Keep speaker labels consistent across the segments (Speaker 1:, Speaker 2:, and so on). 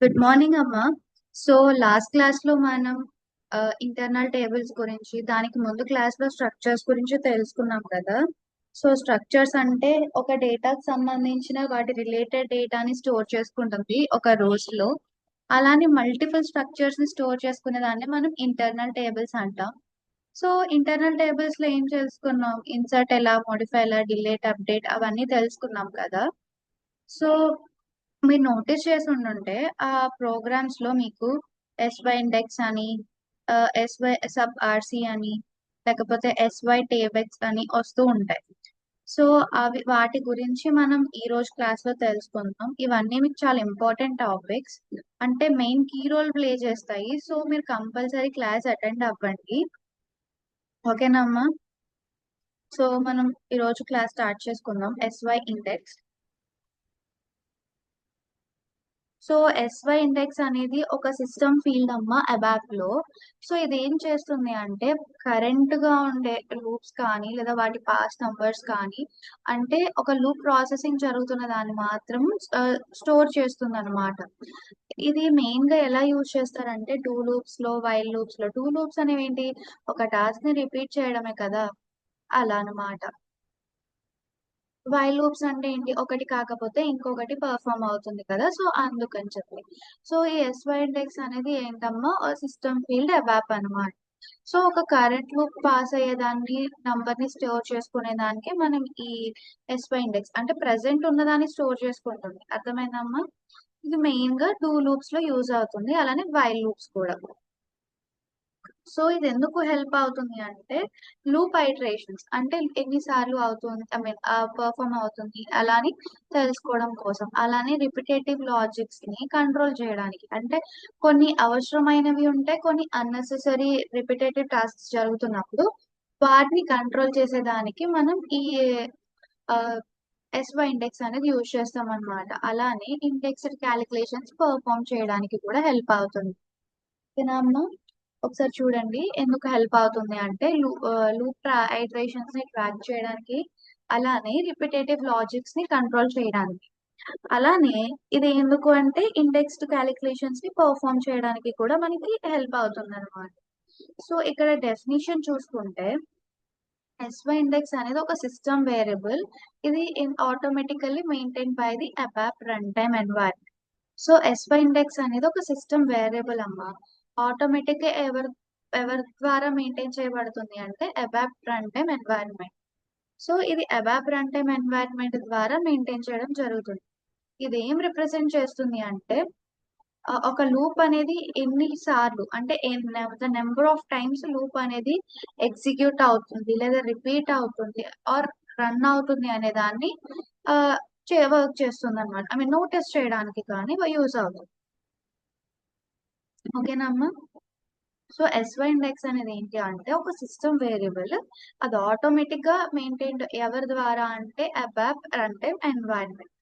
Speaker 1: Good morning అమ్మా. So last class లో మనం ఇంటర్నల్ టేబుల్స్ గురించి, దానికి ముందు క్లాస్ లో స్ట్రక్చర్స్ గురించి తెలుసుకున్నాం కదా. సో స్ట్రక్చర్స్ అంటే ఒక డేటాకు సంబంధించిన వాటి రిలేటెడ్ డేటాని స్టోర్ చేసుకుంటుంది ఒక రోస్ లో. అలానే మల్టిపుల్ స్ట్రక్చర్స్ ని స్టోర్ చేసుకునే దాన్ని మనం ఇంటర్నల్ టేబుల్స్ అంటాం. సో ఇంటర్నల్ టేబుల్స్ లో ఏం తెలుసుకున్నాం? ఇన్సర్ట్ ఎలా, మోడిఫై ఎలా, డిలీట్, అప్డేట్ అవన్నీ తెలుసుకున్నాం కదా. సో మీరు నోటీస్ చేసి ఉండుంటే ఆ ప్రోగ్రామ్స్ లో మీకు ఎస్వై ఇండెక్స్ అని, ఎస్వై సబ్ ఆర్సి అని, లేకపోతే ఎస్వై టేబెక్స్ అని వస్తూ ఉంటాయి. సో అవి వాటి గురించి మనం ఈ రోజు క్లాస్ లో తెలుసుకుందాం. ఇవన్నీ మీకు చాలా ఇంపార్టెంట్ టాపిక్స్, అంటే మెయిన్ కీ రోల్ ప్లే చేస్తాయి. సో మీరు కంపల్సరీ క్లాస్ అటెండ్ అవ్వండి. ఓకేనమ్మా? సో మనం ఈ రోజు క్లాస్ స్టార్ట్ చేసుకుందాం. SY index. So SY index అనేది ఒక సిస్టమ్ ఫీల్డ్ అమ్మ అబాప్ లో. సో ఇది ఏం చేస్తుంది అంటే కరెంట్ గా ఉండే లూప్స్ కానీ లేదా వాటి పాస్ట్ నంబర్స్ కానీ, అంటే ఒక లూప్ ప్రాసెసింగ్ జరుగుతున్న దాన్ని మాత్రం స్టోర్ చేస్తుంది అనమాట. ఇది మెయిన్ గా ఎలా యూజ్ చేస్తారంటే డూ లూప్స్ లో, వైల్ లూప్స్ లో. డూ లూప్స్ అనేవి ఏంటి? ఒక టాస్క్ ని రిపీట్ చేయడమే కదా, అలా అన్నమాట. వైల్ లూప్స్ అంటే ఏంటి? ఒకటి కాకపోతే ఇంకొకటి పర్ఫామ్ అవుతుంది కదా, సో అందుకని చెప్పి. సో ఈ ఎస్వై ఇండెక్స్ అనేది ఏంటమ్మా? సిస్టమ్ ఫీల్డ్ అబాప్ అన్నమాట. సో ఒక కరెంట్ లూప్ పాస్ అయ్యేదాన్ని, నంబర్ ని స్టోర్ చేసుకునే దానికి మనం ఈ ఎస్వై ఇండెక్స్ అంటే ప్రెసెంట్ ఉన్నదాన్ని స్టోర్ చేసుకుంటుంది. అర్థమైందమ్మా? ఇది మెయిన్ గా టూ లూప్స్ లో యూజ్ అవుతుంది, అలానే వైల్ లూప్స్ కూడా. సో ఇది ఎందుకు హెల్ప్ అవుతుంది అంటే లూప్ ఐటరేషన్స్ అంటే ఎన్నిసార్లు అవుతుంది, ఐ మీన్ పర్ఫామ్ అవుతుంది అలా అని తెలుసుకోవడం కోసం. అలానే రిపిటేటివ్ లాజిక్స్ ని కంట్రోల్ చేయడానికి, అంటే కొన్ని అవసరమైనవి ఉంటే కొన్ని అన్నెసెసరీ రిపిటేటివ్ టాస్క్స్ జరుగుతున్నప్పుడు వాటిని కంట్రోల్ చేసేదానికి మనం ఈ ఎస్వై ఇండెక్స్ అనేది యూజ్ చేస్తాం అనమాట. అలానే ఇండెక్స్డ్ క్యాలిక్యులేషన్స్ పర్ఫామ్ చేయడానికి కూడా హెల్ప్ అవుతుంది. ఓకేనా అమ్మా? ఒకసారి చూడండి ఎందుకు హెల్ప్ అవుతుంది అంటే లూప్ ఐటరేషన్స్ ని ట్రాక్ చేయడానికి, అలానే రిపిటేటివ్ లాజిక్స్ ని కంట్రోల్ చేయడానికి. అలానే ఇది ఎందుకు అంటే ఇండెక్స్డ్ క్యాలిక్యులేషన్స్ ని పర్ఫామ్ చేయడానికి కూడా మనకి హెల్ప్ అవుతుంది అనమాట. సో ఇక్కడ డెఫినిషన్ చూసుకుంటే ఎస్వై ఇండెక్స్ అనేది ఒక సిస్టమ్ వేరియబుల్. ఇది automatically maintain by the ABAP run time environment. So SY index అనేది ఒక సిస్టమ్ వేరియబుల్ అమ్మా. ఆటోమేటిక్ గా ఎవరి ద్వారా మెయింటైన్ చేయబడుతుంది అంటే అబాప్ రన్ టైమ్ ఎన్వైరన్మెంట్. సో ఇది అబాప్ రన్ టైమ్ ఎన్వైరన్మెంట్ ద్వారా మెయింటైన్ చేయడం జరుగుతుంది. ఇది ఏం రిప్రజెంట్ చేస్తుంది అంటే ఒక లూప్ అనేది ఎన్ని సార్లు, అంటే the number of times loop అనేది ఎగ్జిక్యూట్ అవుతుంది లేదా రిపీట్ అవుతుంది ఆర్ రన్ అవుతుంది అనే దాన్ని వర్క్ చేస్తుంది అనమాట. ఐ మీన్ నోటీస్ చేయడానికి కానీ యూజ్ అవుతుంది. ఓకేనా అమ్మా? సో ఎస్వై ఇండెక్స్ అనేది ఏంటి అంటే ఒక సిస్టమ్ వేరియబుల్. అది ఆటోమేటిక్ గా మెయింటైన్ ఎవరి ద్వారా అంటే అబాప్ రన్ టైమ్ ఎన్వైరన్మెంట్.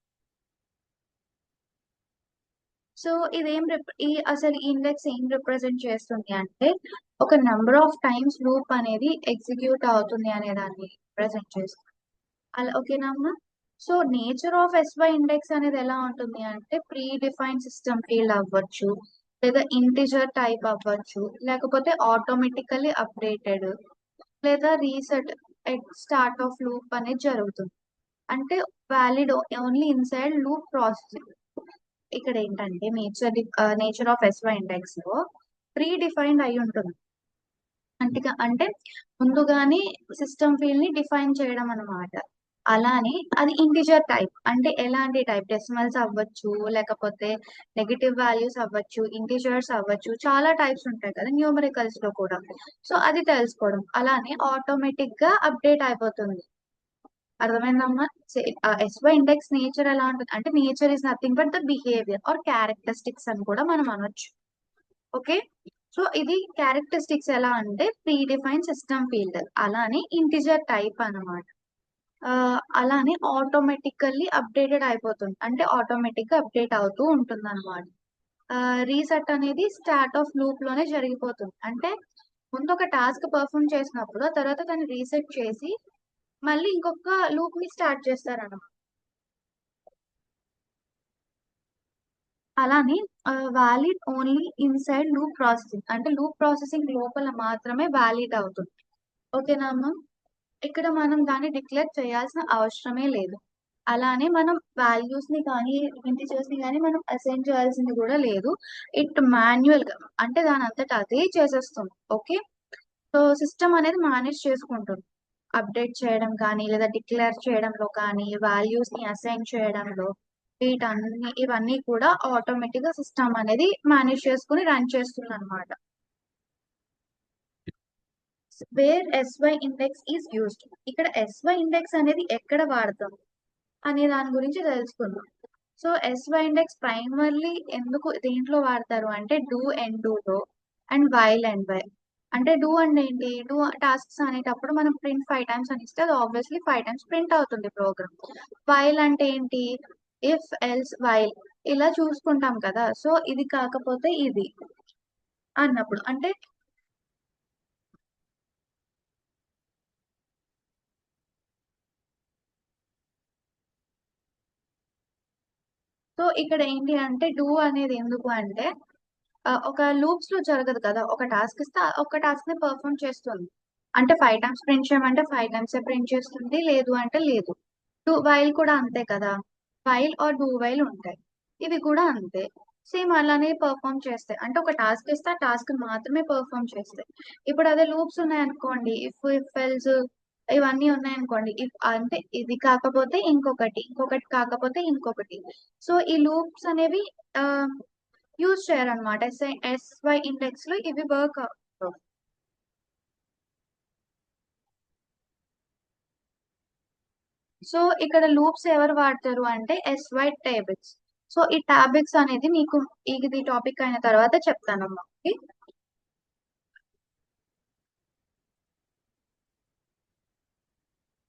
Speaker 1: సో ఈ అసలు ఈ ఇండెక్స్ ఏం రిప్రజెంట్ చేస్తుంది అంటే ఒక నెంబర్ ఆఫ్ టైమ్స్ లూప్ అనేది ఎగ్జిక్యూట్ అవుతుంది అనే దాన్ని రిప్రజెంట్ చేస్తుంది. అలా ఓకేనా అమ్మా? So nature of SY index అనేది ఎలా ఉంటుంది అంటే ప్రీ డిఫైన్ సిస్టమ్ ఫీల్డ్ అవ్వచ్చు, లేదా ఇంటిజర్ టైప్ అవ్వచ్చు, లేకపోతే ఆటోమేటికల్లీ అప్డేటెడ్, లేదా reset at start of loop అనేది జరుగుతుంది. అంటే valid only inside loop processing. ఇక్కడ ఏంటంటే నేచర్ ఆఫ్ ఎస్వై ఇండెక్స్ లో ప్రీ డిఫైన్డ్ అయి ఉంటుంది. అంటే ముందుగానే సిస్టమ్ ఫీల్డ్ ని డిఫైన్ చేయడం అన్నమాట. అలానే అది ఇంటిజర్ టైప్, అంటే ఎలాంటి టైప్? డెసిమల్స్ అవ్వచ్చు, లేకపోతే నెగటివ్ వాల్యూస్ అవ్వచ్చు, ఇంటిజర్స్ అవ్వచ్చు, చాలా టైప్స్ ఉంటాయి కదా న్యూమరికల్స్ లో కూడా. సో అది తెలుసుకోవడం. అలానే ఆటోమేటిక్ గా అప్డేట్ అయిపోతుంది. అర్థమైందమ్మా? ఎస్వై ఇండెక్స్ నేచర్ ఎలా ఉంటుంది అంటే nature is nothing but the behaviour or characteristics అని కూడా మనం అనొచ్చు. ఓకే. సో ఇది క్యారెక్టరిస్టిక్స్ ఎలా అంటే ప్రీ డిఫైన్ సిస్టమ్ ఫీల్డ్, అలానే ఇంటిజర్ టైప్ అన్నమాట. అలానే ఆటోమేటికల్లీ అప్డేటెడ్ అయిపోతుంది, అంటే ఆటోమేటిక్ గా అప్డేట్ అవుతూ ఉంటుంది అనమాట. రీసెట్ అనేది స్టార్ట్ ఆఫ్ లూప్ లోనే జరిగిపోతుంది. అంటే ముందు ఒక టాస్క్ పర్ఫామ్ చేసినప్పుడు ఆ తర్వాత దాన్ని రీసెట్ చేసి మళ్ళీ ఇంకొక లూప్ ని స్టార్ట్ చేస్తారన్నమాట. అలానే valid only inside loop processing, అంటే లూప్ ప్రాసెసింగ్ లోపల మాత్రమే వ్యాలిడ్ అవుతుంది. ఓకేనా అమ్మ? ఇక్కడ మనం దాన్ని డిక్లేర్ చేయాల్సిన అవసరమే లేదు. అలానే మనం వాల్యూస్ ని కానీ ఇంటిజర్స్ ని కానీ మనం అసైన్ చేయాల్సింది కూడా లేదు. ఇట్ మాన్యువల్ గా, అంటే దాని అంతటా అదే చేసేస్తుంది. ఓకే, సో సిస్టమ్ అనేది మేనేజ్ చేసుకుంటుంది. అప్డేట్ చేయడం కానీ లేదా డిక్లేర్ చేయడంలో కానీ వాల్యూస్ ని అసైన్ చేయడంలో ఇవన్నీ కూడా ఆటోమేటిక్ గా సిస్టమ్ అనేది మేనేజ్ చేసుకుని రన్ చేస్తుంది అనమాట. Where SY index is used, ఇక్కడ ఎస్వై ఇండెక్స్ అనేది ఎక్కడ వాడతాం అనే దాని గురించి తెలుసుకుందాం. సో ఎస్వై ఇండెక్స్ ప్రైమర్లీ ఎందుకు దేంట్లో వాడతారు అంటే డూ అండ్ డూ లో అండ్ వైల్ అండ్ వైల్. అంటే డూ అంటే ఏంటి, డూ టాస్క్స్ అనేటప్పుడు మనం ప్రింట్ 5 టైమ్స్ అని ఇస్తే అది ఆబ్వియస్లీ 5 టైమ్స్ ప్రింట్ అవుతుంది ప్రోగ్రామ్. వైల్ అంటే ఏంటి, ఇఫ్ ఎల్స్ వైల్ ఇలా చూసుకుంటాం కదా. సో ఇది కాకపోతే ఇది అన్నప్పుడు అంటే సో ఇక్కడ ఏంటి అంటే డూ అనేది ఎందుకు అంటే ఒక లూప్స్ లో జరగదు కదా, ఒక టాస్క్ ఇస్తే ఒక టాస్క్ ని పర్ఫామ్ చేస్తుంది. అంటే 5 టైమ్స్ ప్రింట్ చేయమంటే 5 టైమ్స్ ప్రింట్ చేస్తుంది, లేదు అంటే లేదు. డూ వైల్ కూడా అంతే కదా, వైల్ ఆర్ డూ వైల్ ఉంటాయి. ఇవి కూడా అంతే, సేమ్ అలానే పర్ఫామ్ చేస్తాయి. అంటే ఒక టాస్క్ ఇస్తే ఆ టాస్క్ మాత్రమే పర్ఫామ్ చేస్తాయి. ఇప్పుడు అదే లూప్స్ ఉన్నాయనుకోండి, ఇఫ్ ఎల్స్ ఇవన్నీ ఉన్నాయనుకోండి, ఇఫ్ అంటే ఇది కాకపోతే ఇంకొకటి, ఇంకొకటి కాకపోతే ఇంకొకటి. సో ఈ లూప్స్ అనేవి యూజ్ చేయాలన్నమాట. ఎస్వై ఇండెక్స్ లో ఇవి వర్క్. సో ఇక్కడ లూప్స్ ఎవరు వాడతారు అంటే ఎస్వై టేబుల్స్. సో ఈ టాబిక్స్ అనేది మీకు ఇది టాపిక్ అయిన తర్వాత చెప్తానమ్మా. ఓకే?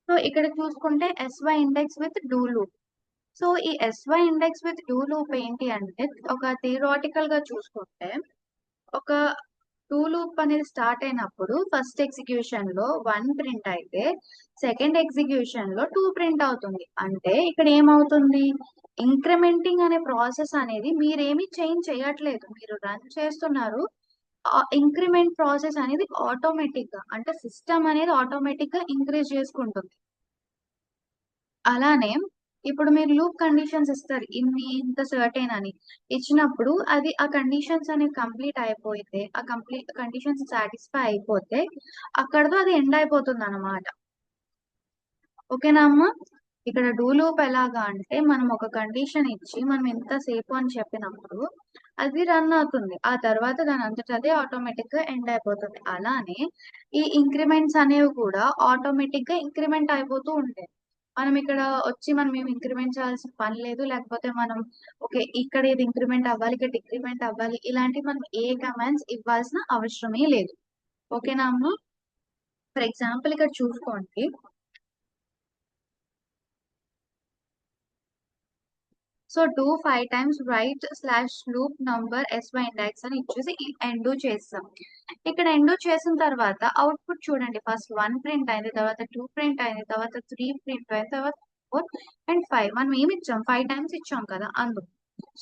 Speaker 1: సో ఇక్కడ చూసుకుంటే SY index with do loop. So ఈ SY index with do loop ఏంటి అంటే ఒక థియరాటికల్ గా చూసుకుంటే ఒక డూ లూప్ అనేది స్టార్ట్ అయినప్పుడు ఫస్ట్ ఎగ్జిక్యూషన్ లో 1 ప్రింట్ అయితే సెకండ్ ఎగ్జిక్యూషన్ లో 2 ప్రింట్ అవుతుంది. అంటే ఇక్కడ ఏమవుతుంది, ఇంక్రిమెంటింగ్ అనే ప్రాసెస్ అనేది మీరేమి చేంజ్ చేయట్లేదు, మీరు రన్ చేస్తున్నారు. ఇంక్రిమెంట్ ప్రాసెస్ అనేది ఆటోమేటిక్ గా, అంటే సిస్టమ్ అనేది ఆటోమేటిక్ గా ఇంక్రీజ్ చేసుకుంటుంది. అలానే ఇప్పుడు మీరు లూప్ కండిషన్స్ ఇస్తారు, ఇంత సర్టెన్ అని ఇచ్చినప్పుడు అది ఆ కండిషన్స్ అనేవి కంప్లీట్ అయిపోతే, ఆ కంప్లీట్ కండిషన్స్ సాటిస్ఫై అయిపోతే అక్కడతో అది ఎండ్ అయిపోతుంది అనమాట. ఓకేనా అమ్మా? ఇక్కడ డూ లూప్ ఎలాగా అంటే మనం ఒక కండిషన్ ఇచ్చి మనం ఎంతసేపు అని చెప్పినప్పుడు అది రన్ అవుతుంది, ఆ తర్వాత దాని అంతటా అదే ఆటోమేటిక్ గా ఎండ్ అయిపోతుంది. అలానే ఈ ఇంక్రిమెంట్స్ అనేవి కూడా ఆటోమేటిక్ గా ఇంక్రిమెంట్ అయిపోతూ ఉంటాయి. మనం ఇక్కడ వచ్చి మనం ఏమి ఇంక్రిమెంట్ చేయాల్సిన పని లేదు, లేకపోతే మనం ఓకే ఇక్కడ ఇది ఇంక్రిమెంట్ అవ్వాలి, ఇక్కడ డిక్రిమెంట్ అవ్వాలి, ఇలాంటివి మనం ఏ కమాండ్స్ ఇవ్వాల్సిన అవసరమే లేదు. ఓకేనా అమ్మా? ఫర్ ఎగ్జాంపుల్ ఇక్కడ చూసుకోండి. So do 5 times right slash loop number SY index అని ఇచ్చేసి ఎండు చేస్తాం. ఇక్కడ ఎండు చేసిన తర్వాత అవుట్పుట్ చూడండి, ఫస్ట్ 1 ప్రింట్ అయింది, తర్వాత 2 ప్రింట్ అయింది, తర్వాత 3 ప్రింట్ అయింది, తర్వాత 4 అండ్ 5. మనం ఏమి ఇచ్చాం, 5 టైమ్స్ ఇచ్చాం కదా అందుకు.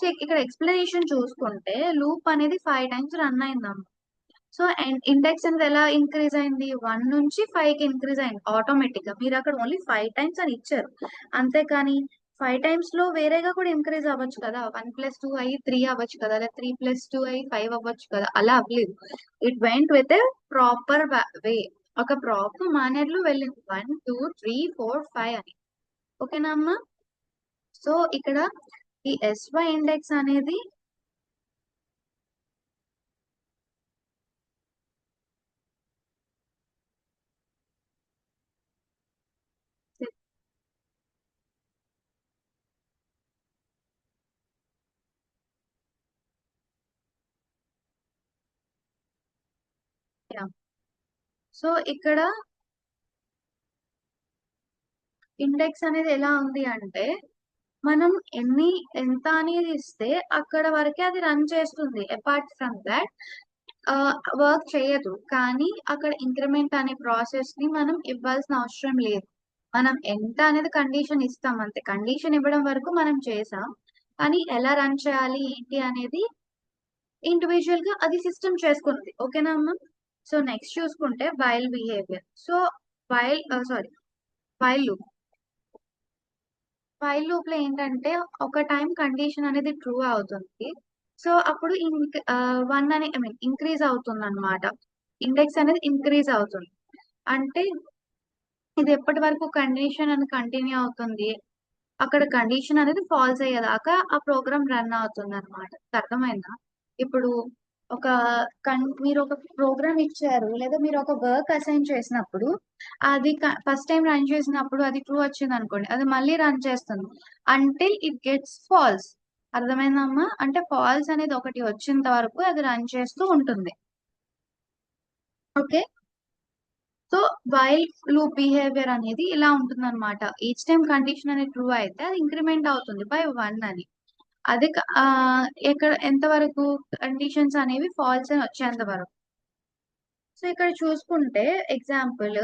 Speaker 1: సో ఇక్కడ ఎక్స్ప్లెనేషన్ చూసుకుంటే లూప్ అనేది 5 టైమ్స్ రన్ అయిందమ్మ. సో ఇండెక్స్ అనేది ఎలా ఇంక్రీజ్ అయింది, 1 నుంచి 5 కి ఇంక్రీజ్ అయింది ఆటోమేటిక్ గా. మీరు అక్కడ ఓన్లీ 5 టైమ్స్ అని ఇచ్చారు అంతేకాని 5 టైమ్స్ లో వేరేగా కూడా ఇంక్రీజ్ అవ్వచ్చు కదా, 1+2 అయ్యి 3 అవ్వచ్చు కదా, లేదా 3+2 అయ్యి 5 అవ్వచ్చు కదా, అలా అవ్వలేదు. It went with a proper way, ఒక ప్రాపర్ మేనర్ లో వెళ్ళింది 1 2 3 4 5 అని. ఓకేనా అమ్మా? సో ఇక్కడ ఈ ఎస్వై ఇండెక్స్ అనేది సో ఇక్కడ ఇండెక్స్ అనేది ఎలా ఉంది అంటే మనం ఎంత అనేది ఇస్తే అక్కడ వరకే అది రన్ చేస్తుంది. అపార్ట్ ఫ్రమ్ దాట్ వర్క్ చేయదు. కానీ అక్కడ ఇంక్రిమెంట్ అనే ప్రాసెస్ ని మనం ఇవ్వాల్సిన అవసరం లేదు. మనం ఎంత అనేది కండిషన్ ఇస్తాం అంతే, కండిషన్ ఇవ్వడం వరకు మనం చేసాం. కానీ ఎలా రన్ చేయాలి ఏంటి అనేది ఇండివిజువల్ గా అది సిస్టమ్ చేసుకుంది. ఓకేనా అమ్మా? సో నెక్స్ట్ చూసుకుంటే while behaviour. So while sorry while loop. While loop లో ఏంటంటే ఒక టైం కండిషన్ అనేది ట్రూ అవుతుంది. సో అప్పుడు వన్ అని ఐ మీన్ ఇంక్రీజ్ అవుతుంది అనమాట. ఇండెక్స్ అనేది ఇంక్రీజ్ అవుతుంది. అంటే ఇది ఎప్పటి వరకు కండిషన్ అని కంటిన్యూ అవుతుంది, అక్కడ కండిషన్ అనేది ఫాల్స్ అయ్యేదాకా ఆ ప్రోగ్రామ్ రన్ అవుతుంది అనమాట. అర్థమైందా? ఇప్పుడు ఒక మీరు ఒక ప్రోగ్రామ్ ఇచ్చారు లేదా మీరు ఒక వర్క్ అసైన్ చేసినప్పుడు అది ఫస్ట్ టైం రన్ చేసినప్పుడు అది ట్రూ వచ్చింది అనుకోండి, అది మళ్ళీ రన్ చేస్తుంది అంటిల్ ఇట్ గెట్స్ ఫాల్స్. అర్థమైందమ్మా? అంటే ఫాల్స్ అనేది ఒకటి వచ్చేంత వరకు అది రన్ చేస్తూ ఉంటుంది. Okay. So while loop behaviour అనేది ఇలా ఉంటుంది అనమాట. ఈచ్ టైం కండిషన్ అనేది ట్రూ అయితే అది ఇంక్రిమెంట్ అవుతుంది బై 1 అని. అది ఎక్కడ ఎంత వరకు కండిషన్స్ అనేవి ఫాల్స్ అని వచ్చేంత వరకు. సో ఇక్కడ చూసుకుంటే example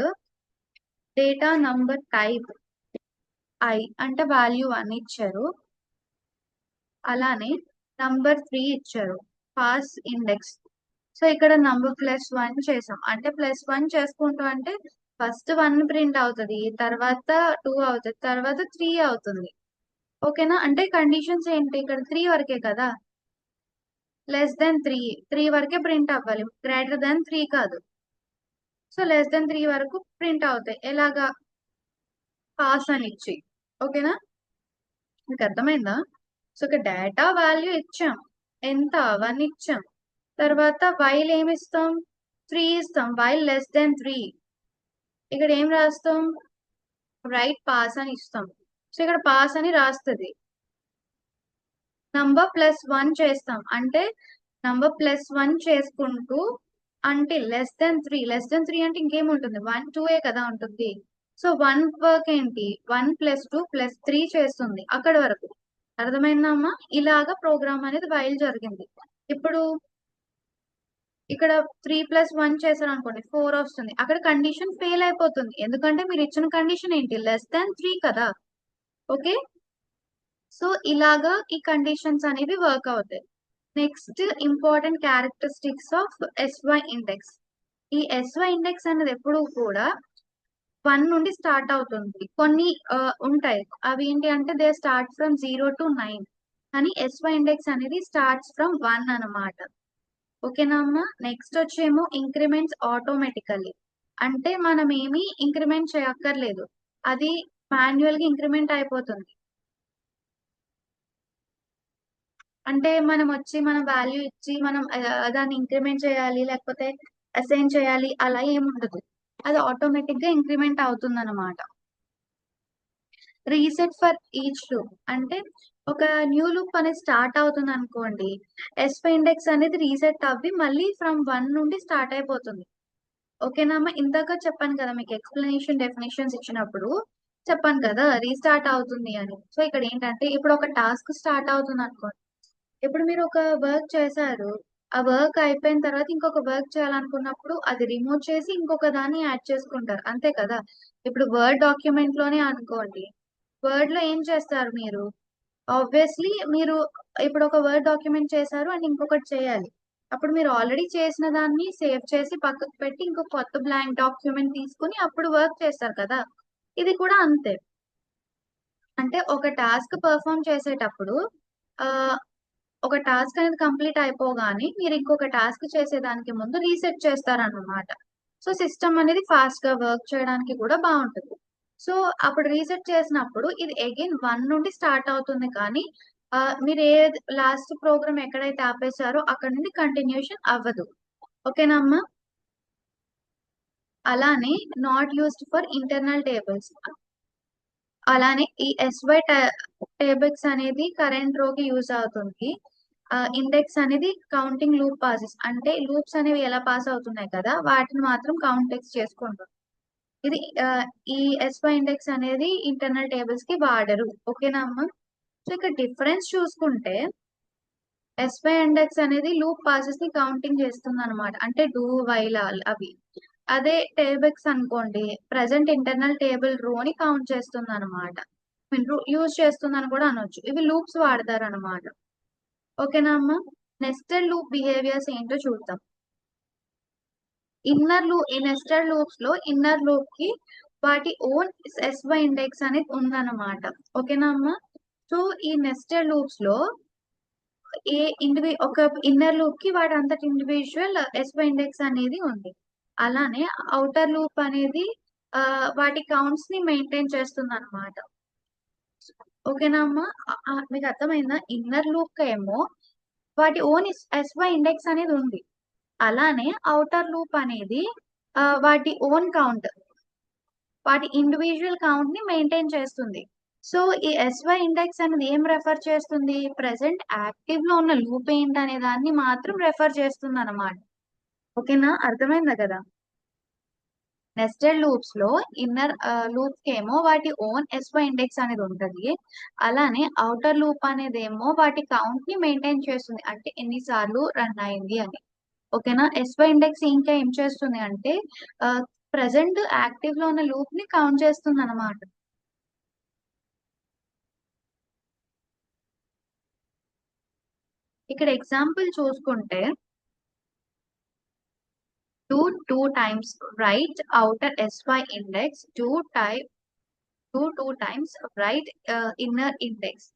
Speaker 1: data number type I అంటే వాల్యూ 1 ఇచ్చారు. అలానే నంబర్ 3 ఇచ్చారు, పాస్ ఇండెక్స్. సో ఇక్కడ నంబర్ +1 చేసాం. అంటే +1 చేసుకుంటూ అంటే ఫస్ట్ 1 ప్రింట్ అవుతుంది, తర్వాత 2 అవుతుంది, తర్వాత 3 అవుతుంది. ఓకేనా? అంటే కండిషన్స్ ఏంటి ఇక్కడ 3 వరకే కదా, +3 వరకే ప్రింట్ అవ్వాలి, >3 కాదు. సో >3 వరకు ప్రింట్ అవుతాయి. ఎలాగా? పాస్ అని ఇచ్చి. ఓకేనా? మీకు అర్థమైందా? సో ఇక్కడ డేటా వాల్యూ ఇచ్చాం, ఎంత 1 ఇచ్చాం, తర్వాత వైల్ ఏమి ఇస్తాం, 3 ఇస్తాం. వైల్ <3 ఇక్కడ ఏం రాస్తాం, రైట్ పాస్ అని ఇస్తాం. సో ఇక్కడ పాస్ అని రాస్తుంది. నంబర్ +1 చేస్తాం, అంటే నంబర్ +1 చేసుకుంటూ అంటిల్ <3 అంటే ఇంకేముంటుంది, 1 2 కదా ఉంటుంది. సో 1 వర్క్ ఏంటి, 1 +2 +3 చేస్తుంది అక్కడ వరకు. అర్థమైందమ్మా? ఇలాగా ప్రోగ్రామ్ అనేది వైల్ జరిగింది. ఇప్పుడు ఇక్కడ 3 + 1 చేశారు అనుకోండి 4 వస్తుంది, అక్కడ కండిషన్ ఫెయిల్ అయిపోతుంది. ఎందుకంటే మీరు ఇచ్చిన కండిషన్ ఏంటి, <3 కదా. ఓకే. సో ఇలాగా ఈ కండిషన్స్ అనేవి వర్క్ అవుతాయి. Next important characteristics of SY index. ఈ ఎస్వై ఇండెక్స్ అనేది ఎప్పుడు కూడా 1 నుండి స్టార్ట్ అవుతుంది. కొన్ని ఉంటాయి, అవి ఏంటి అంటే దే స్టార్ట్ ఫ్రమ్ 0 to 9, కానీ ఎస్వై ఇండెక్స్ అనేది స్టార్ట్స్ ఫ్రమ్ 1 అనమాట. ఓకేనా అమ్మా? నెక్స్ట్ వచ్చేమో ఇంక్రిమెంట్స్ ఆటోమేటికల్లీ. అంటే మనం ఏమి ఇంక్రిమెంట్ చేయక్కర్లేదు, అది మాన్యువల్ గా ఇంక్రిమెంట్ అయిపోతుంది. అంటే మనం వచ్చి మనం వాల్యూ ఇచ్చి మనం దాన్ని ఇంక్రిమెంట్ చేయాలి లేకపోతే అసైన్ చేయాలి అలా ఏముండదు, అది ఆటోమేటిక్ గా ఇంక్రిమెంట్ అవుతుంది అనమాట. రీసెట్ ఫర్ ఈచ్ లూప్ అంటే ఒక న్యూ లూప్ అనేది స్టార్ట్ అవుతుంది అనుకోండి, ఎస్పై ఇండెక్స్ అనేది రీసెట్ అవ్వి మళ్ళీ ఫ్రమ్ 1 నుండి స్టార్ట్ అయిపోతుంది. ఓకేనా? ఇందాక చెప్పాను కదా మీకు ఎక్స్ప్లెనేషన్ డెఫినేషన్స్ ఇచ్చినప్పుడు చెప్పాను కదా రీస్టార్ట్ అవుతుంది అని. సో ఇక్కడ ఏంటంటే ఇప్పుడు ఒక టాస్క్ స్టార్ట్ అవుతుంది అనుకోండి, ఇప్పుడు మీరు ఒక వర్క్ చేశారు, ఆ వర్క్ అయిపోయిన తర్వాత ఇంకొక వర్క్ చేయాలనుకున్నప్పుడు అది రిమూవ్ చేసి ఇంకొక దాన్ని యాడ్ చేసుకుంటారు, అంతే కదా. ఇప్పుడు వర్డ్ డాక్యుమెంట్ లోనే అనుకోండి, వర్డ్ లో ఏం చేస్తారు మీరు, ఆబ్వియస్లీ మీరు ఇప్పుడు ఒక వర్డ్ డాక్యుమెంట్ చేశారు అండ్ ఇంకొకటి చేయాలి, అప్పుడు మీరు ఆల్రెడీ చేసిన దాన్ని సేవ్ చేసి పక్కకు పెట్టి ఇంకొక కొత్త బ్లాంక్ డాక్యుమెంట్ తీసుకుని అప్పుడు వర్క్ చేస్తారు కదా. ఇది కూడా అంతే. అంటే ఒక టాస్క్ పర్ఫామ్ చేసేటప్పుడు ఆ ఒక టాస్క్ అనేది కంప్లీట్ అయిపోగానే మీరు ఇంకొక టాస్క్ చేసేదానికి ముందు రీసెట్ చేస్తారన్నమాట. సో సిస్టమ్ అనేది ఫాస్ట్ గా వర్క్ చేయడానికి కూడా బాగుంటుంది. సో అప్పుడు రీసెట్ చేసినప్పుడు ఇది అగైన్ 1 నుండి స్టార్ట్ అవుతుంది, కానీ మీరు ఏ లాస్ట్ ప్రోగ్రామ్ ఎక్కడైతే ఆపేశారో అక్కడ నుండి కంటిన్యూషన్ అవ్వదు. ఓకేనా అమ్మా? అలానే not used for internal tables. అలానే ఈ ఎస్వై టేబుల్స్ అనేది కరెంట్ రోకి యూజ్ అవుతుంది. ఇండెక్స్ అనేది కౌంటింగ్ లూప్ పాసెస్, అంటే లూప్స్ అనేవి ఎలా పాస్ అవుతున్నాయి కదా వాటిని మాత్రం కౌంటెక్స్ చేసుకుంటాం. ఇది ఈ ఎస్వై ఇండెక్స్ అనేది ఇంటర్నల్ టేబుల్స్ కి వాడరు. ఓకేనా అమ్మా? సో ఇక్కడ డిఫరెన్స్ చూసుకుంటే ఎస్వై ఇండెక్స్ అనేది లూప్ పాసెస్ ని కౌంటింగ్ చేస్తుంది అనమాట, అంటే డూ వైల్ అవి. అదే టేబుల్స్ అనుకోండి, ప్రజెంట్ ఇంటర్నల్ టేబుల్ రో ని కౌంట్ చేస్తుంది అనమాట. యూజ్ చేస్తుందని కూడా అనొచ్చు. ఇవి లూప్స్ వాడతారు అనమాట. ఓకేనా అమ్మా? నెస్టెడ్ లూప్ బిహేవియర్స్ ఏంటో చూద్దాం. ఈ నెస్టెడ్ లూప్స్ లో ఇన్నర్ లూప్ కి వాటి ఓన్ ఎస్వై ఇండెక్స్ అనేది ఉందన్నమాట. ఓకేనా అమ్మా? సో ఈ నెస్టెడ్ లూప్స్ లో ఒక ఇన్నర్ లూప్ కి వాటి అంతటి ఇండివిజువల్ ఎస్వై ఇండెక్స్ అనేది ఉంది. అలానే అవుటర్ లూప్ అనేది వాటి కౌంట్స్ ని మెయింటైన్ చేస్తుంది అనమాట. ఓకేనా అమ్మా? మీకు అర్థమైందా? ఇన్నర్ లూప్ ఏమో వాటి ఓన్ ఎస్వై ఇండెక్స్ అనేది ఉంది. అలానే అవుటర్ లూప్ అనేది వాటి ఓన్ కౌంట్, వాటి ఇండివిజువల్ కౌంట్ ని మెయింటైన్ చేస్తుంది. సో ఈ ఎస్వై ఇండెక్స్ అనేది ఏం రెఫర్ చేస్తుంది? ప్రెసెంట్ యాక్టివ్ లో ఉన్న లూప్ ఏంటనే దాన్ని మాత్రం రెఫర్ చేస్తుంది అనమాట. ఓకేనా? అర్థమైందా కదా? నెస్టెడ్ లూప్స్ లో ఇన్నర్ లూప్ ఏమో వాటి ఓన్ ఎస్వై ఇండెక్స్ అనేది ఉంటుంది. అలానే అవుటర్ లూప్ అనేది ఏమో వాటి కౌంట్ ని మెయింటైన్ చేస్తుంది, అంటే ఎన్నిసార్లు రన్ అయింది అని. ఓకేనా? ఎస్వై ఇండెక్స్ ఇంకా ఏం చేస్తుంది అంటే ప్రెసెంట్ యాక్టివ్ లో ఉన్న లూప్ ని కౌంట్ చేస్తుంది అనమాట. ఇక్కడ ఎగ్జాంపుల్ చూసుకుంటే two times right outer SY index, two times right inner index,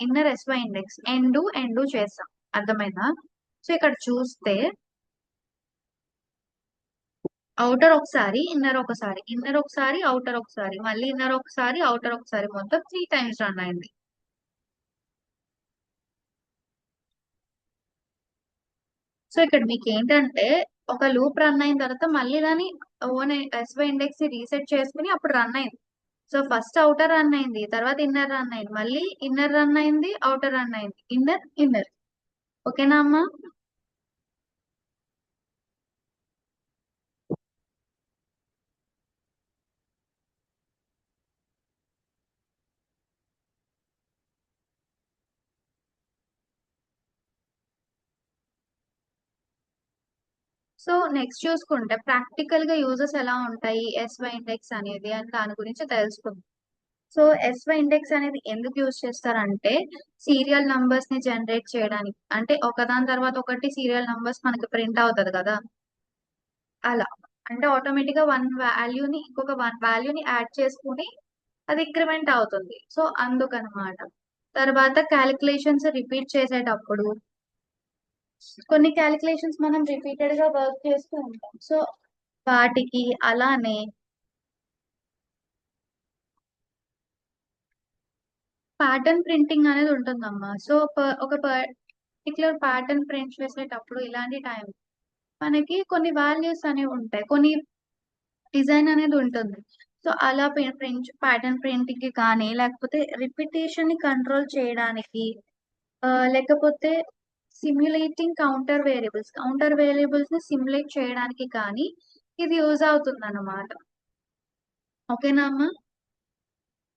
Speaker 1: inner SY index, ఎండు చేస్తాం. అర్థమైందా? సో ఇక్కడ చూస్తే అవుటర్ ఒకసారి, ఇన్నర్ ఒకసారి, ఇన్నర్ ఒకసారి, అవుటర్ ఒకసారి, మళ్ళీ ఇన్నర్ ఒకసారి, అవుటర్ ఒకసారి, మొత్తం 3 టైమ్స్ రన్ అయింది. సో ఇక్కడ మీకు ఏంటంటే ఒక లూప్ రన్ అయిన తర్వాత మళ్ళీ దాని ఓన్ ఎస్వై ఇండెక్స్ ని రీసెట్ చేసుకుని అప్పుడు రన్ అయింది. సో ఫస్ట్ అవుటర్ రన్ అయింది, తర్వాత ఇన్నర్ రన్ అయింది, మళ్ళీ ఇన్నర్ రన్ అయింది, అవుటర్ రన్ అయింది, ఇన్నర్. ఓకేనా అమ్మా? సో నెక్స్ట్ చూసుకుంటే ప్రాక్టికల్ గా యూజెస్ ఎలా ఉంటాయి ఎస్వై ఇండెక్స్ అనేది అని దాని గురించి తెలుసుకుందాం. సో ఎస్వై ఇండెక్స్ అనేది ఎందుకు యూజ్ చేస్తారంటే సీరియల్ నంబర్స్ ని జనరేట్ చేయడానికి, అంటే ఒకదాని తర్వాత ఒకటి సీరియల్ నంబర్స్ మనకి ప్రింట్ అవుతుంది కదా, అలా. అంటే ఆటోమేటిక్ గా వన్ వాల్యూని ఇంకొక వన్ వాల్యూని యాడ్ చేసుకుని అది ఇంక్రిమెంట్ అవుతుంది. సో అందుకనమాట. తర్వాత క్యాలిక్యులేషన్స్ రిపీట్ చేసేటప్పుడు కొన్ని క్యాలిక్యులేషన్స్ మనం రిపీటెడ్ గా వర్క్ చేస్తూ ఉంటాం. సో వాటికి అలానే ప్యాటర్న్ ప్రింటింగ్ అనేది ఉంటుందమ్మా. సో ఒక పర్టికులర్ ప్యాటర్న్ ప్రింట్ చేసేటప్పుడు ఇలాంటి టైం మనకి కొన్ని వాల్యూస్ అనేవి ఉంటాయి, కొన్ని డిజైన్ అనేది ఉంటుంది. సో అలా ప్యాటర్న్ ప్రింటింగ్ కి కానీ, లేకపోతే రిపిటేషన్ ని కంట్రోల్ చేయడానికి, లేకపోతే కౌంటర్ వేరియబుల్స్ ని సిమ్యులేట్ చేయడానికి కానీ ఇది యూజ్ అవుతుంది అన్నమాట. ఓకేనా అమ్మా?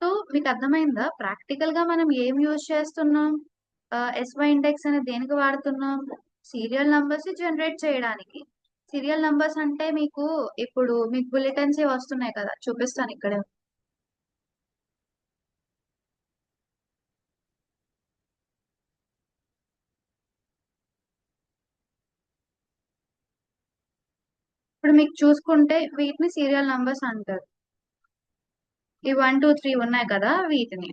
Speaker 1: సో మీకు అర్థమైందా ప్రాక్టికల్ గా మనం ఏం యూజ్ చేస్తున్నాం? ఎస్వై ఇండెక్స్ అనేది దేనికి వాడుతున్నాం? సీరియల్ నంబర్స్ జనరేట్ చేయడానికి. సీరియల్ నంబర్స్ అంటే ఇప్పుడు మీకు బులెటిన్స్ వస్తున్నాయి కదా, చూపిస్తాను ఇక్కడ. ఇప్పుడు మీకు చూసుకుంటే వీటిని సీరియల్ నంబర్స్ అంటారు. ఈ 1 2 3 ఉన్నాయి కదా వీటిని.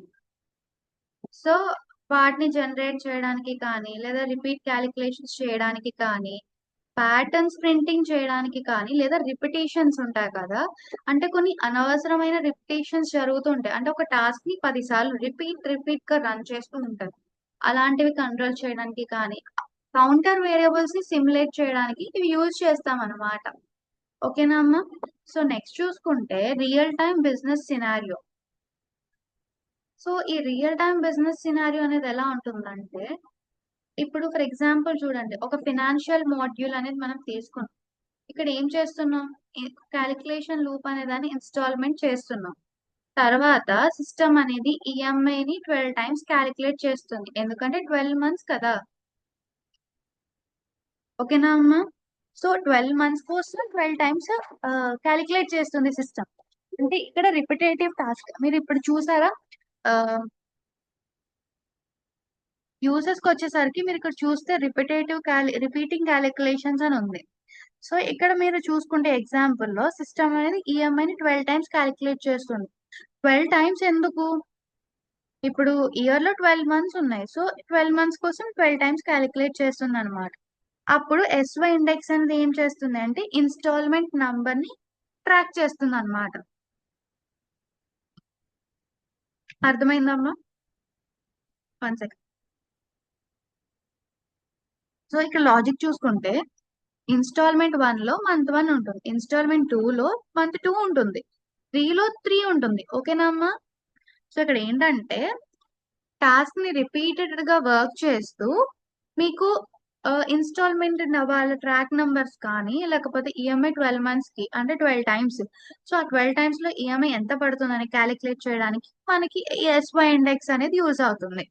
Speaker 1: సో వాటిని జనరేట్ చేయడానికి కానీ, లేదా రిపీట్ క్యాలిక్యులేషన్స్ చేయడానికి కానీ, ప్యాటర్న్స్ ప్రింటింగ్ చేయడానికి కానీ, లేదా రిపిటేషన్స్ ఉంటాయి కదా, అంటే కొన్ని అనవసరమైన రిపిటేషన్స్ జరుగుతుంటాయి, అంటే ఒక టాస్క్ ని 10 సార్లు రిపీట్ గా రన్ చేస్తూ ఉంటారు. అలాంటివి కంట్రోల్ చేయడానికి కానీ, కౌంటర్ వేరియబుల్స్ ని సిమ్యులేట్ చేయడానికి ఇవి యూజ్ చేస్తాం అన్నమాట. ఓకేనా అమ్మా? సో నెక్స్ట్ చూసుకుంటే real time business scenario. So ఈ రియల్ టైమ్ బిజినెస్ సినారియో అనేది ఎలా ఉంటుందంటే, ఇప్పుడు ఫర్ ఎగ్జాంపుల్ చూడండి, ఒక ఫినాన్షియల్ మాడ్యూల్ అనేది మనం తీసుకున్నాం. ఇక్కడ ఏం చేస్తున్నాం? క్యాలిక్యులేషన్ లూప్ అనే దాన్ని ఇన్స్టాల్మెంట్ చేస్తున్నాం. తర్వాత సిస్టమ్ అనేది ఈఎంఐని 12 టైమ్స్ క్యాలిక్యులేట్ చేస్తుంది, ఎందుకంటే 12 మంత్స్ కదా. ఓకేనా అమ్మా? సో 12 మంత్స్ కోసం 12 టైమ్స్ క్యాలిక్యులేట్ చేస్తుంది సిస్టమ్. అంటే ఇక్కడ రిపిటేటివ్ టాస్క్ మీరు ఇప్పుడు చూసారా, యూజెస్ కి వచ్చేసరికి మీరు ఇక్కడ చూస్తే రిపీటింగ్ క్యాలిక్యులేషన్స్ అని ఉంది. సో ఇక్కడ మీరు చూసుకుంటే ఎగ్జాంపుల్ లో సిస్టమ్ అనేది ఈఎంఐని 12 టైమ్స్ క్యాలిక్యులేట్ చేస్తుంది. 12 టైమ్స్ ఎందుకు? ఇప్పుడు ఇయర్ లో 12 మంత్స్ ఉన్నాయి, సో 12 మంత్స్ కోసం 12 టైమ్స్ క్యాలిక్యులేట్ చేస్తుంది అనమాట. అప్పుడు ఎస్వై ఇండెక్స్ అనేది ఏం చేస్తుంది అంటే ఇన్స్టాల్మెంట్ నంబర్ ని ట్రాక్ చేస్తుంది అనమాట. అర్థమైందమ్మా? 1 సెకండ్. సో ఇక్కడ లాజిక్ చూసుకుంటే ఇన్స్టాల్మెంట్ 1 లో మంత్ 1 ఉంటుంది, ఇన్స్టాల్మెంట్ 2 లో మంత్ 2 ఉంటుంది, 3 లో 3 ఉంటుంది. ఓకేనా అమ్మా? సో ఇక్కడ ఏంటంటే టాస్క్ ని రిపీటెడ్ గా వర్క్ చేస్తూ మీకు ఇన్స్టాల్మెంట్ వాళ్ళ ట్రాక్ నంబర్స్ కానీ లేకపోతే ఈఎంఐ 12 మంత్స్ కి అంటే 12 టైమ్స్, సో ఆ 12 టైమ్స్ లో ఈఎంఐ ఎంత పడుతుందని క్యాలిక్యులేట్ చేయడానికి మనకి ఎస్వై ఇండెక్స్ అనేది యూజ్ అవుతుంది.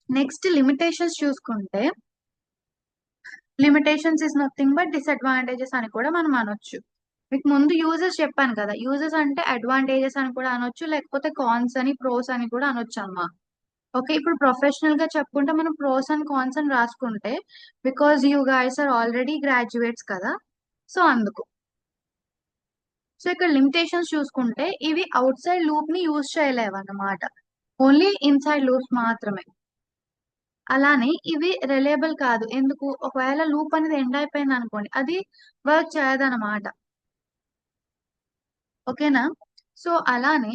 Speaker 1: నెక్స్ట్ లిమిటేషన్స్ చూసుకుంటే limitations is nothing but disadvantages అని కూడా మనం అనొచ్చు. మీకు ముందు యూజెస్ చెప్పాను కదా, యూజెస్ అంటే అడ్వాంటేజెస్ అని కూడా అనొచ్చు, లేకపోతే కాన్స్ అని ప్రోస్ అని కూడా అనొచ్చు అమ్మా. ఓకే, ఇప్పుడు ప్రొఫెషనల్ గా చెప్పుకుంటే మనం ప్రోస్ అండ్ కాన్స్ అని రాసుకుంటే because you guys are already graduates కదా, సో అందుకు. సో ఇక్కడ లిమిటేషన్స్ చూసుకుంటే ఇవి అవుట్ సైడ్ లూప్ ని యూజ్ చేయలేవు అన్నమాట, ఓన్లీ ఇన్సైడ్ లూప్స్ మాత్రమే. అలానే ఇవి రిలయబుల్ కాదు, ఎందుకు? ఒకవేళ లూప్ అనేది ఎండ్ అయిపోయింది అనుకోండి, అది వర్క్ చేయదన్నమాట. ఓకేనా? సో అలానే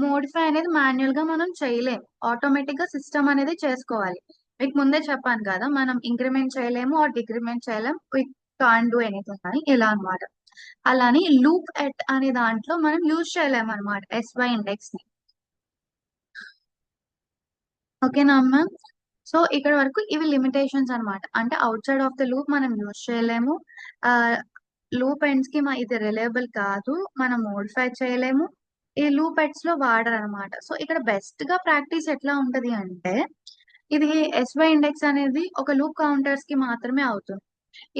Speaker 1: మోడిఫై అనేది మాన్యువల్ గా మనం చేయలేం, ఆటోమేటిక్ గా సిస్టమ్ అనేది చేసుకోవాలి. మీకు ముందే చెప్పాను కదా, మనం ఇంక్రిమెంట్ చేయలేము ఆర్ డిక్రిమెంట్ చేయలేం, వి కాన్ డూ ఎనీథింగ్ అని, ఇలా అన్నమాట. అలానే లూప్ ఎట్ అనే దాంట్లో మనం యూజ్ చేయలేము అనమాట ఎస్వై ఇండెక్స్ ని. ఓకేనా అమ్మా? సో ఇక్కడ వరకు ఇవి లిమిటేషన్స్ అన్నమాట, అంటే out side of the loop మనం యూజ్ చేయలేము, లూప్ ఎండ్స్ కి ఇది రిలయబుల్ కాదు, మనం మోడిఫై చేయలేము, ఈ లూప్ ఎడ్స్ లో వాడరు అనమాట. సో ఇక్కడ బెస్ట్ గా ప్రాక్టీస్ ఎట్లా ఉంటది అంటే ఇది ఎస్వై ఇండెక్స్ అనేది ఒక లూప్ కౌంటర్స్ కి మాత్రమే అవుతుంది,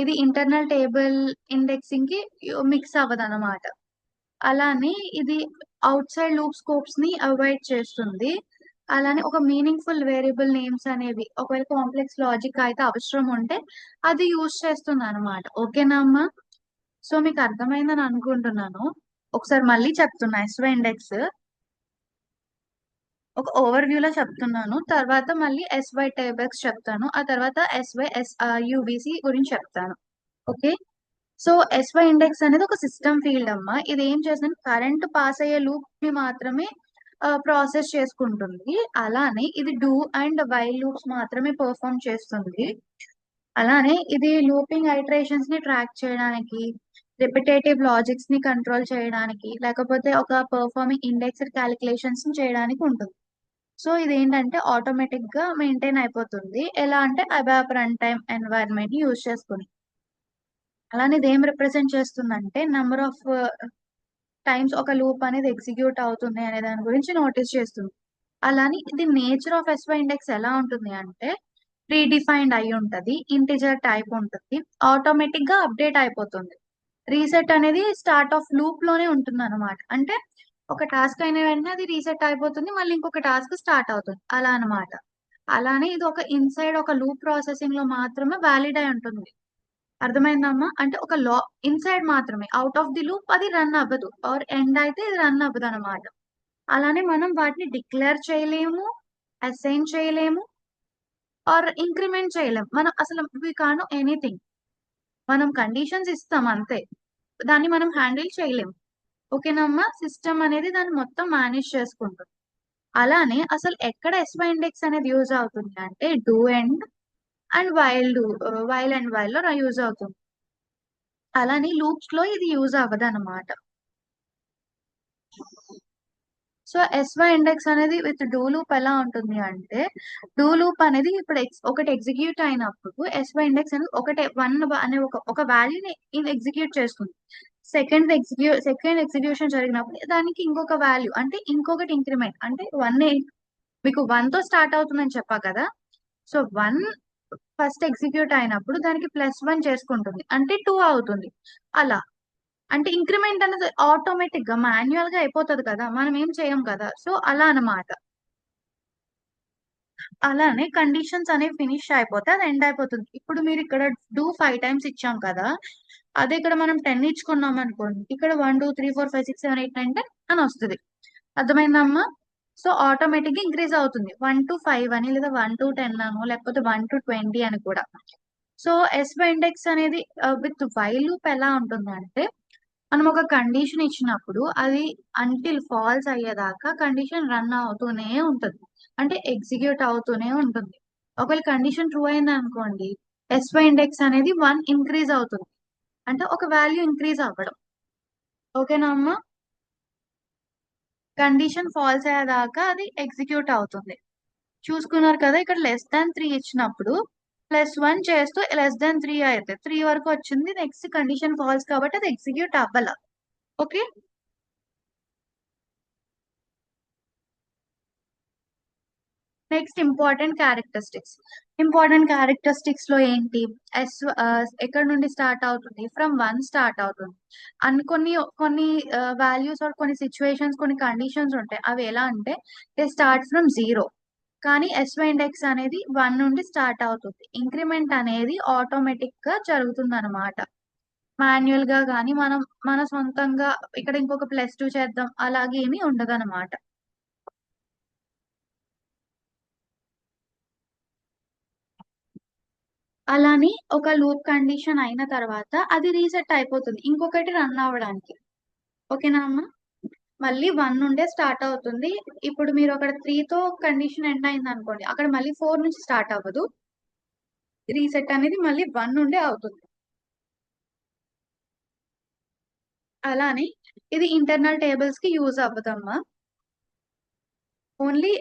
Speaker 1: ఇది ఇంటర్నల్ టేబుల్ ఇండెక్సింగ్ కి మిక్స్ అవ్వదు అనమాట. అలానే ఇది అవుట్ సైడ్ లూప్ స్కోప్స్ ని అవాయిడ్ చేస్తుంది. అలానే ఒక మీనింగ్ఫుల్ వేరియబుల్ నేమ్స్ అనేవి ఒకవేళ కాంప్లెక్స్ లాజిక్ అయితే అవసరం ఉంటే అది యూజ్ చేస్తుంది అనమాట. ఓకేనా అమ్మా? సో మీకు అర్థమైందని అనుకుంటున్నాను. ఒకసారి మళ్ళీ చెప్తున్నా, ఎస్వై ఇండెక్స్ ఒక ఓవర్ వ్యూ లో చెప్తున్నాను, తర్వాత మళ్ళీ ఎస్వై టేబుల్స్ చెప్తాను, ఆ తర్వాత ఎస్వై యూబీసీ గురించి చెప్తాను. ఓకే, సో ఎస్వై ఇండెక్స్ అనేది ఒక సిస్టమ్ ఫీల్డ్ అమ్మా, ఇది ఏం చేస్తుంది, కరెంట్ పాస్ అయ్యే లూప్ ని మాత్రమే ప్రాసెస్ చేసుకుంటుంది. అలానే ఇది డూ అండ్ వైల్ లూప్స్ మాత్రమే పర్ఫామ్ చేస్తుంది. అలానే ఇది లూపింగ్ ఐటరేషన్స్ ని ట్రాక్ చేయడానికి, రిపిటేటివ్ లాజిక్స్ ని కంట్రోల్ చేయడానికి, లేకపోతే ఒక పర్ఫార్మింగ్ ఇండెక్స్డ్ క్యాలిక్యులేషన్స్ చేయడానికి ఉంటుంది. సో ఇది ఏంటంటే ఆటోమేటిక్ గా మెయింటైన్ అయిపోతుంది, ఎలా అంటే అబాప్ రన్ టైమ్ ఎన్వైరన్మెంట్ యూజ్ చేసుకుని. అలానే ఇది ఏం రిప్రజెంట్ చేస్తుందంటే నెంబర్ ఆఫ్ టైమ్స్ ఒక లూప్ అనేది ఎగ్జిక్యూట్ అవుతుంది అనే దాని గురించి నోటీస్ చేస్తుంది. అలానే ఇది నేచర్ ఆఫ్ ఎస్వై ఇండెక్స్ ఎలా ఉంటుంది అంటే ప్రీ డిఫైన్డ్ అయి ఉంటది, ఇంటిజర్ టైప్ ఉంటుంది, ఆటోమేటిక్ గా అప్డేట్ అయిపోతుంది. రీసెట్ అనేది స్టార్ట్ ఆఫ్ లూప్ లోనే ఉంటుంది అనమాట, అంటే ఒక టాస్క్ అయిన వెంటనే అది రీసెట్ అయిపోతుంది, మళ్ళీ ఇంకొక టాస్క్ స్టార్ట్ అవుతుంది, అలా అన్నమాట. అలానే ఇది ఒక ఇన్సైడ్ ఒక లూప్ ప్రాసెసింగ్ లో మాత్రమే వ్యాలిడ్ అయి ఉంటుంది. అర్థమైందమ్మా? అంటే ఒక ఇన్సైడ్ మాత్రమే, అవుట్ ఆఫ్ ది లూప్ అది రన్ అవ్వదు, ఆర్ ఎండ్ అయితే ఇది రన్ అవ్వదు అనమాట. అలానే మనం వాటిని డిక్లేర్ చేయలేము, అసైన్ చేయలేము, ఆర్ ఇంక్రిమెంట్ చేయలేము, మనం అసలు వి కాను ఎనీథింగ్. మనం కండిషన్స్ ఇస్తాం అంతే, దాన్ని మనం హ్యాండిల్ చేయలేము. ఓకేనమ్మా? సిస్టమ్ అనేది దాన్ని మొత్తం మేనేజ్ చేసుకుంటుంది. అలానే అసలు ఎక్కడ ఎస్వై ఇండెక్స్ అనేది యూజ్ అవుతుంది అంటే do and while and while లో యూజ్ అవుతుంది. అలానే లూప్స్ లో ఇది యూజ్ అవ్వదు అనమాట. సో ఎస్వై ఇండెక్స్ అనేది విత్ డూ లూప్ ఎలా ఉంటుంది అంటే డూ లూప్ అనేది ఇప్పుడు ఒకటి ఎగ్జిక్యూట్ అయినప్పుడు ఎస్వై ఇండెక్స్ అనేది ఒకటే 1 అనే ఒక వాల్యూని ఎగ్జిక్యూట్ చేస్తుంది. సెకండ్ ఎగ్జిక్యూషన్ జరిగినప్పుడు దానికి ఇంకొక వాల్యూ అంటే ఇంకొకటి ఇంక్రిమెంట్ అంటే 1 మీకు 1 తో స్టార్ట్ అవుతుందని చెప్పా కదా, సో 1 ఫస్ట్ ఎగ్జిక్యూట్ అయినప్పుడు దానికి +1 చేసుకుంటుంది అంటే 2 అవుతుంది, అలా. అంటే ఇంక్రిమెంట్ అనేది ఆటోమేటిక్ గా మాన్యువల్ గా అయిపోతుంది కదా, మనం ఏం చేయం కదా. సో అలా అన్నమాట. అలానే కండిషన్స్ అనేవి ఫినిష్ అయిపోతే అది ఎండ్ అయిపోతుంది. ఇప్పుడు మీరు ఇక్కడ డూ 5 టైమ్స్ ఇచ్చాం కదా, అదే ఇక్కడ మనం 10 ఇచ్చుకున్నాం అనుకోండి, ఇక్కడ 1 2 3 4 5 6 7 8 9 10 అని వస్తుంది. అర్థమైందమ్మా? సో ఆటోమేటిక్ గా ఇంక్రీజ్ అవుతుంది 1 to 5 అని, లేదా 1 to 10 అను, లేకపోతే 1 to 20 అని కూడా. సో ఎస్వై ఇండెక్స్ అనేది విత్ వైల్ లూప్ ఎలా ఉంటుందంటే, మనం ఒక కండిషన్ ఇచ్చినప్పుడు అది అంటిల్ ఫాల్స్ అయ్యేదాకా కండిషన్ రన్ అవుతూనే ఉంటుంది, అంటే ఎగ్జిక్యూట్ అవుతూనే ఉంటుంది. ఒకవేళ కండిషన్ ట్రూ అయింది అనుకోండి, ఎస్వై ఇండెక్స్ అనేది 1 ఇంక్రీజ్ అవుతుంది, అంటే ఒక వాల్యూ ఇంక్రీజ్ అవ్వడం. ఓకేనా అమ్మా? కండిషన్ ఫాల్స్ అయ్యేదాకా అది ఎగ్జిక్యూట్ అవుతుంది. చూసుకున్నారు కదా, ఇక్కడ <3 ఇచ్చినప్పుడు +1 చేస్తూ <3 అయితే 3 వరకు వచ్చింది, నెక్స్ట్ కండిషన్ ఫాల్స్ కాబట్టి అది ఎగ్జిక్యూట్ అవ్వాల. ఓకే. నెక్స్ట్ ఇంపార్టెంట్ క్యారెక్టరిస్టిక్స్ లో ఏంటి? ఎస్ ఎక్కడ నుండి స్టార్ట్ అవుతుంది? ఫ్రమ్ 1 స్టార్ట్ అవుతుంది. అన్ని కొన్ని కొన్ని వాల్యూస్ ఆర్ కొన్ని సిచ్యువేషన్స్, కొన్ని కండిషన్స్ ఉంటాయి. అవి ఎలా అంటే దే స్టార్ట్ ఫ్రమ్ 0, కానీ ఎస్వై ఇండెక్స్ అనేది 1 నుండి స్టార్ట్ అవుతుంది. ఇంక్రిమెంట్ అనేది ఆటోమేటిక్ గా జరుగుతుంది అనమాట. మాన్యువల్ గా కానీ మనం మన సొంతంగా ఇక్కడ ఇంకొక +2 చేద్దాం అలాగే ఏమీ ఉండదు అనమాట. అలాని ఒక లూప్ కండిషన్ అయిన తర్వాత అది రీసెట్ అయిపోతుంది ఇంకొకటి రన్ అవ్వడానికి. ఓకేనా అమ్మా? మళ్ళీ 1 నుండే స్టార్ట్ అవుతుంది. ఇప్పుడు మీరు అక్కడ 3 తో కండిషన్ ఎండ్ అయింది అనుకోండి, అక్కడ మళ్ళీ 4 నుంచి స్టార్ట్ అవ్వదు, రీసెట్ అనేది మళ్ళీ 1 నుండే అవుతుంది. అలానే ఇది ఇంటర్నల్ టేబుల్స్ కి యూజ్ అవ్వదమ్మా. ఓన్లీ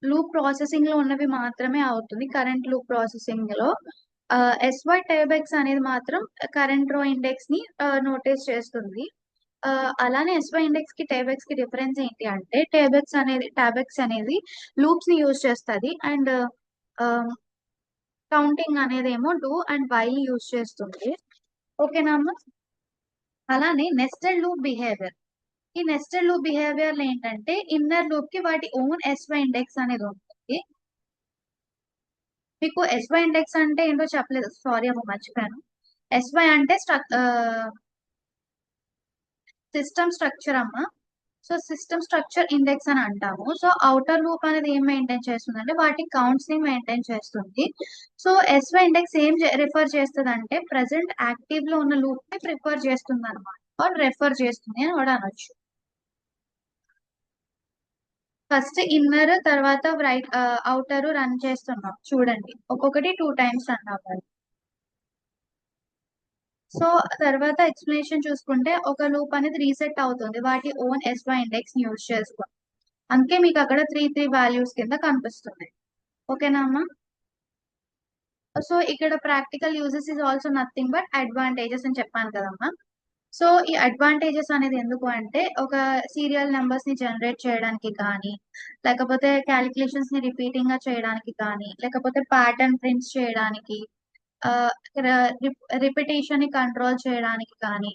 Speaker 1: లూప్ ప్రాసెసింగ్ లో ఉన్నవి మాత్రమే అవుతుంది. కరెంట్ లూప్ ప్రాసెసింగ్ లో ఎస్వై టేబెక్స్ అనేది మాత్రం కరెంట్ రో ఇండెక్స్ ని నోటీస్ చేస్తుంది. అలానే ఎస్వై ఇండెక్స్ కి టేబెక్స్ కి డిఫరెన్స్ ఏంటి అంటే, టాబెక్స్ అనేది లూప్స్ ని యూజ్ చేస్తుంది, అండ్ కౌంటింగ్ అనేది ఏమో డూ అండ్ వైల్ యూజ్ చేస్తుంది. ఓకేనా అమ్మా? అలానే నెస్టెడ్ లూప్ బిహేవియర్. ఈ నెస్టెడ్ లూప్ బిహేవియర్ ఏంటంటే, ఇన్నర్ లూప్ కి వాటి ఓన్ ఎస్వై ఇండెక్స్ అనేది ఉంటుంది. మీకు ఎస్వై ఇండెక్స్ అంటే ఏంటో చెప్పలేదు, సారీ అమ్మ మర్చిపోయాను. ఎస్వై అంటే సిస్టమ్ స్ట్రక్చర్ అమ్మ. సో సిస్టమ్ స్ట్రక్చర్ ఇండెక్స్ అని అంటాము. సో అవుటర్ లూప్ అనేది ఏం మెయింటైన్ చేస్తుంది అంటే వాటి కౌంట్స్ ని మెయింటైన్ చేస్తుంది. సో ఎస్వై ఇండెక్స్ ఏం రిఫర్ చేస్తుంది అంటే, ప్రెసెంట్ యాక్టివ్ లో ఉన్న లూప్ ని ప్రిఫర్ చేస్తుంది అనమాట, ఆర్ రెఫర్ చేస్తుంది అని కూడా అనొచ్చు. ఫస్ట్ ఇన్నర్, తర్వాత అవుటర్ రన్ చేస్తున్నాం చూడండి, ఒక్కొక్కటి 2 టైమ్స్ రన్ అవ్వాలి. సో తర్వాత ఎక్స్ప్లెనేషన్ చూసుకుంటే, ఒక లూప్ అనేది రీసెట్ అవుతుంది వాటి ఓన్ ఎస్వై ఇండెక్స్ యూజ్ చేసుకొని, అందుకే మీకు అక్కడ 3 వాల్యూస్ కింద కనిపిస్తుంది. ఓకేనా అమ్మా? సో ఇక్కడ practical uses is also nothing but advantages అని చెప్పాను కదమ్మా. సో ఈ అడ్వాంటేజెస్ అనేది ఎందుకు అంటే, ఒక సీరియల్ నెంబర్స్ ని జనరేట్ చేయడానికి కానీ, లేకపోతే క్యాలిక్యులేషన్స్ ని రిపీటింగ్ గా చేయడానికి కానీ, లేకపోతే ప్యాటర్న్ ప్రింట్స్ చేయడానికి, రిపిటేషన్ ని కంట్రోల్ చేయడానికి కానీ,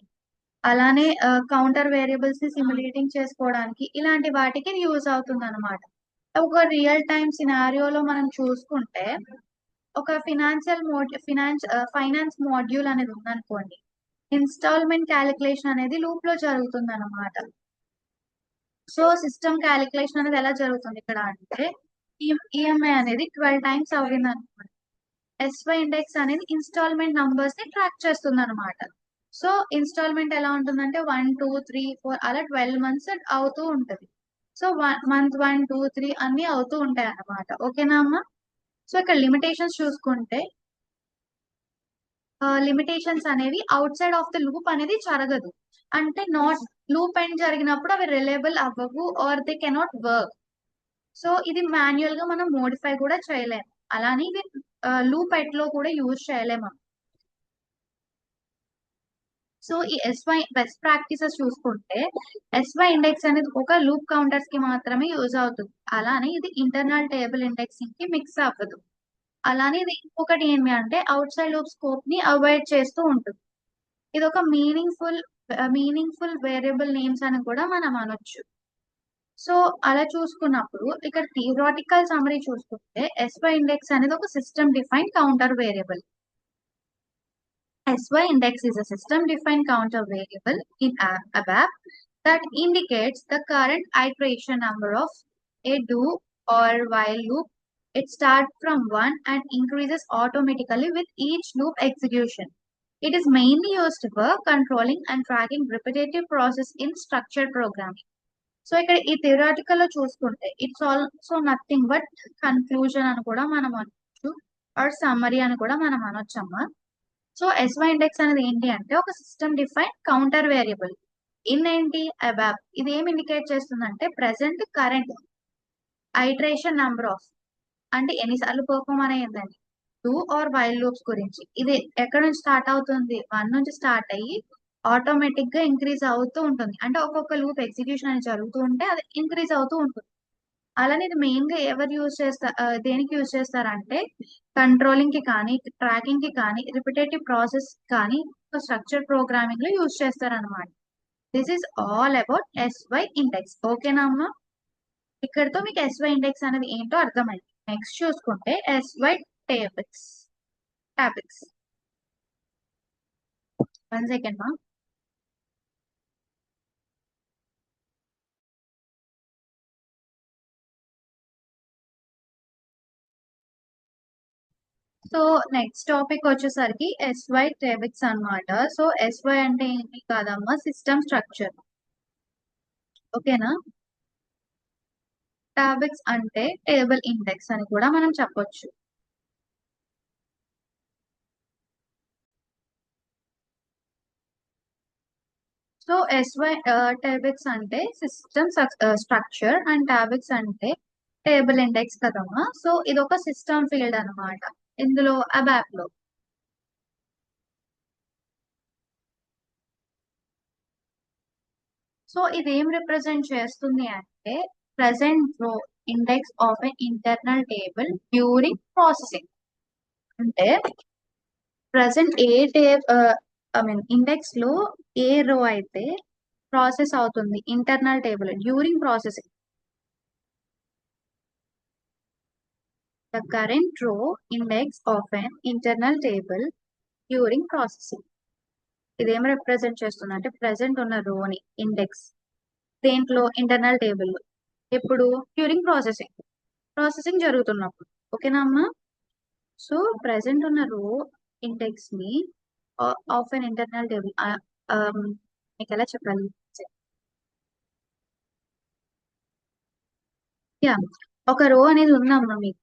Speaker 1: అలానే కౌంటర్ వేరియబుల్స్ ని సిమ్యులేటింగ్ చేసుకోవడానికి, ఇలాంటి వాటికి యూజ్ అవుతుంది అనమాట. ఒక రియల్ టైమ్ సినారియోలో మనం చూసుకుంటే, ఒక ఫైనాన్స్ మాడ్యూల్ అనేది ఉందనుకోండి, ఇన్స్టాల్మెంట్ క్యాలిక్యులేషన్ అనేది లూప్ లో జరుగుతుంది అనమాట. సో సిస్టమ్ క్యాలిక్యులేషన్ అనేది ఎలా జరుగుతుంది ఇక్కడ అంటే, ఈఎంఐ అనేది 12 టైమ్స్ అవ్వింది అనుకోండి, ఎస్వై ఇండెక్స్ అనేది ఇన్స్టాల్మెంట్ నంబర్స్ ని ట్రాక్ చేస్తుంది అనమాట. సో ఇన్స్టాల్మెంట్ ఎలా ఉంటుందంటే 1 2 3 4 అలా 12 మంత్స్ అవుతూ ఉంటది. సో మంత్ 1 2 3 అన్ని అవుతూ ఉంటాయి అన్నమాట. ఓకేనా అమ్మా? సో ఇక్కడ లిమిటేషన్స్ చూసుకుంటే, లిమిటేషన్స్ అనేవి out side of the loop అనేది జరగదు. అంటే నాట్ లూప్ ఎండ్ జరిగినప్పుడు అవి రిలయబుల్ అవ్వవు, or they cannot work. So ఇది మాన్యువల్ గా మనం మోడిఫై కూడా చేయలేము. అలానే ఇది లూప్ లో కూడా యూజ్ చేయలేము. సో ఈ ఎస్వై బెస్ట్ ప్రాక్టీసెస్ చూసుకుంటే, ఎస్వై ఇండెక్స్ అనేది ఒక లూప్ కౌంటర్స్ కి మాత్రమే యూజ్ అవుతుంది. అలానే ఇది ఇంటర్నల్ టేబుల్ ఇండెక్సింగ్ కి మిక్స్ అవ్వదు. అలానే ఇది ఇంకొకటి ఏమి అంటే, అవుట్ సైడ్ లూప్ స్కోప్ ని అవాయిడ్ చేస్తూ ఉంటుంది. ఇది ఒక మీనింగ్ఫుల్ వేరియబుల్ నేమ్స్ అని కూడా మనం అనొచ్చు. సో అలా చూసుకున్నప్పుడు ఇక్కడ థియరాటికల్ సమ్మరీ చూసుకుంటే SY ఇండెక్స్ అనేది ఒక system define counter variable. SY index is a system-defined counter variable in ABAP that indicates the current iteration number of a do or while loop. It starts from 1 and increases automatically with each loop execution. It is mainly used for controlling and tracking repetitive process in structured programming. So ఇక్కడ ఈ theoretical లో చూసుకుంటే it's also nothing but conclusion అని కూడా మనం అనొచ్చు, are summary అని కూడా మనం అనొచ్చమ్మా. సో SY ఇండెక్స్ అనేది ఏంటి అంటే ఒక system define counter variable in ఏంటి అబాప్. ఇది ఏం ఇండికేట్ చేస్తుందంటే present current iteration number of అంటే ఎన్నిసార్లు పర్ఫామ్ అనేదండి టూ ఆర్ వైల్ లూప్స్ గురించి. ఇది ఎక్కడ నుంచి స్టార్ట్ అవుతుంది, 1 నుంచి స్టార్ట్ అయ్యి ఆటోమేటిక్ గా ఇంక్రీజ్ అవుతూ ఉంటుంది. అంటే ఒక్కొక్క లూప్ ఎగ్జిక్యూషన్ అనేది జరుగుతూ ఉంటే అది ఇంక్రీజ్ అవుతూ ఉంటుంది. అలానే ఇది మెయిన్ గా ఎవరు యూజ్ చేస్తారు, దేనికి యూజ్ చేస్తారంటే కంట్రోలింగ్ కి కానీ ట్రాకింగ్ కి కానీ రిపిటేటివ్ ప్రాసెస్ కానీ స్ట్రక్చర్ ప్రోగ్రామింగ్ లో యూజ్ చేస్తారనమాట. This is all about SY index. ఓకేనా అమ్మా? ఇక్కడతో మీకు SY ఇండెక్స్ అనేది ఏంటో అర్థమైంది. నెక్స్ట్ చూసుకుంటే SY టేబుల్స్. టాపిక్స్ 1 సెకండ్ మా. సో నెక్స్ట్ టాపిక్ వచ్చేసరికి SY టేబుల్స్ అన్నమాట. సో SY అంటే ఏంటి కాదమ్మా, సిస్టమ్ స్ట్రక్చర్. ఓకేనా? టాబిక్స్ అంటే టేబుల్ ఇండెక్స్ అని కూడా మనం చెప్పొచ్చు. సో SY టాబిక్స్ అంటే సిస్టమ్ స్ట్రక్చర్ అండ్ టాబిక్స్ అంటే టేబుల్ ఇండెక్స్ కదమ్మా. సో ఇది ఒక సిస్టమ్ ఫీల్డ్ అన్నమాట ఇందులో అబాప్ లో. సో ఇది ఏం రిప్రజెంట్ చేస్తుంది అంటే present row index of an internal table during processing. అంటే present a I mean index లో ఏ రో అయితే ప్రాసెస్ అవుతుంది internal table during processing. The current row index of an internal table during processing. ఇదేం represent చేస్తుంది అంటే present ఉన్న రోని ఇండెక్స్ దేంట్లో ఇంటర్నల్ టేబుల్ ఎప్పుడు డ్యూరింగ్ ప్రాసెసింగ్ జరుగుతున్నప్పుడు. ఓకేనా అమ్మా? సో ప్రెసెంట్ ఉన్న రో ఇండెక్స్ ని ఆఫ్ అన్ ఇంటర్నల్ టేబుల్ మీకు ఎలా చెప్పాలి, యా ఒక రో అనేది ఉందమ్మా మీకు,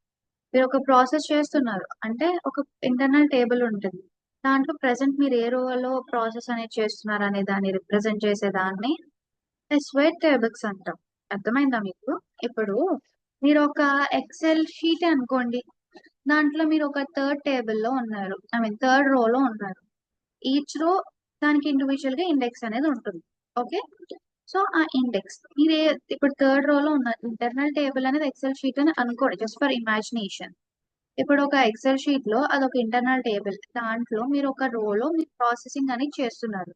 Speaker 1: మీరు ఒక ప్రాసెస్ చేస్తున్నారు అంటే ఒక ఇంటర్నల్ టేబుల్ ఉంటుంది. దాంట్లో ప్రెసెంట్ మీరు ఏ రోలో ప్రాసెస్ అనేది చేస్తున్నారు అనే దాన్ని రిప్రజెంట్ చేసే దాన్ని SY టేబుల్స్ అంటాం. అర్థమైందా మీకు? ఇప్పుడు మీరు ఒక ఎక్సెల్ షీట్ అనుకోండి, దాంట్లో మీరు ఒక థర్డ్ టేబుల్లో ఉన్నారు, ఐ మీన్ థర్డ్ రోలో ఉన్నారు. ఈచ్ రో దానికి ఇండివిజువల్ గా ఇండెక్స్ అనేది ఉంటుంది. ఓకే, సో ఆ ఇండెక్స్ మీరు ఇప్పుడు థర్డ్ రోలో ఉన్నారు. ఇంటర్నల్ టేబుల్ అనేది ఎక్సెల్ షీట్ అని అనుకోండి, జస్ట్ ఫర్ ఇమాజినేషన్. ఇప్పుడు ఒక ఎక్సెల్ షీట్ లో అదొక ఇంటర్నల్ టేబుల్, దాంట్లో మీరు ఒక రోలో మీరు ప్రాసెసింగ్ అనేది చేస్తున్నారు.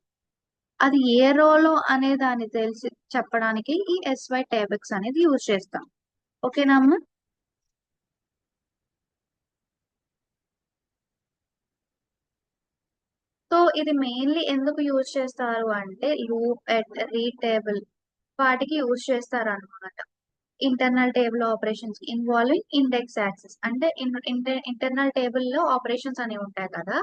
Speaker 1: అది ఏ రోలో అనే దాన్ని తెలిసి చెప్పడానికి ఈ SY టేబుల్స్ అనేది యూజ్ చేస్తాం. ఓకేనా అమ్మా? సో ఇది మెయిన్లీ ఎందుకు యూజ్ చేస్తారు అంటే లూప్ ఎట్ రీడ్ టేబుల్ వాటికి యూజ్ చేస్తారు అనమాట. Internal table operations involving index access అంటే ఇంటర్నల్ టేబుల్ లో ఆపరేషన్స్ అనేవి ఉంటాయి కదా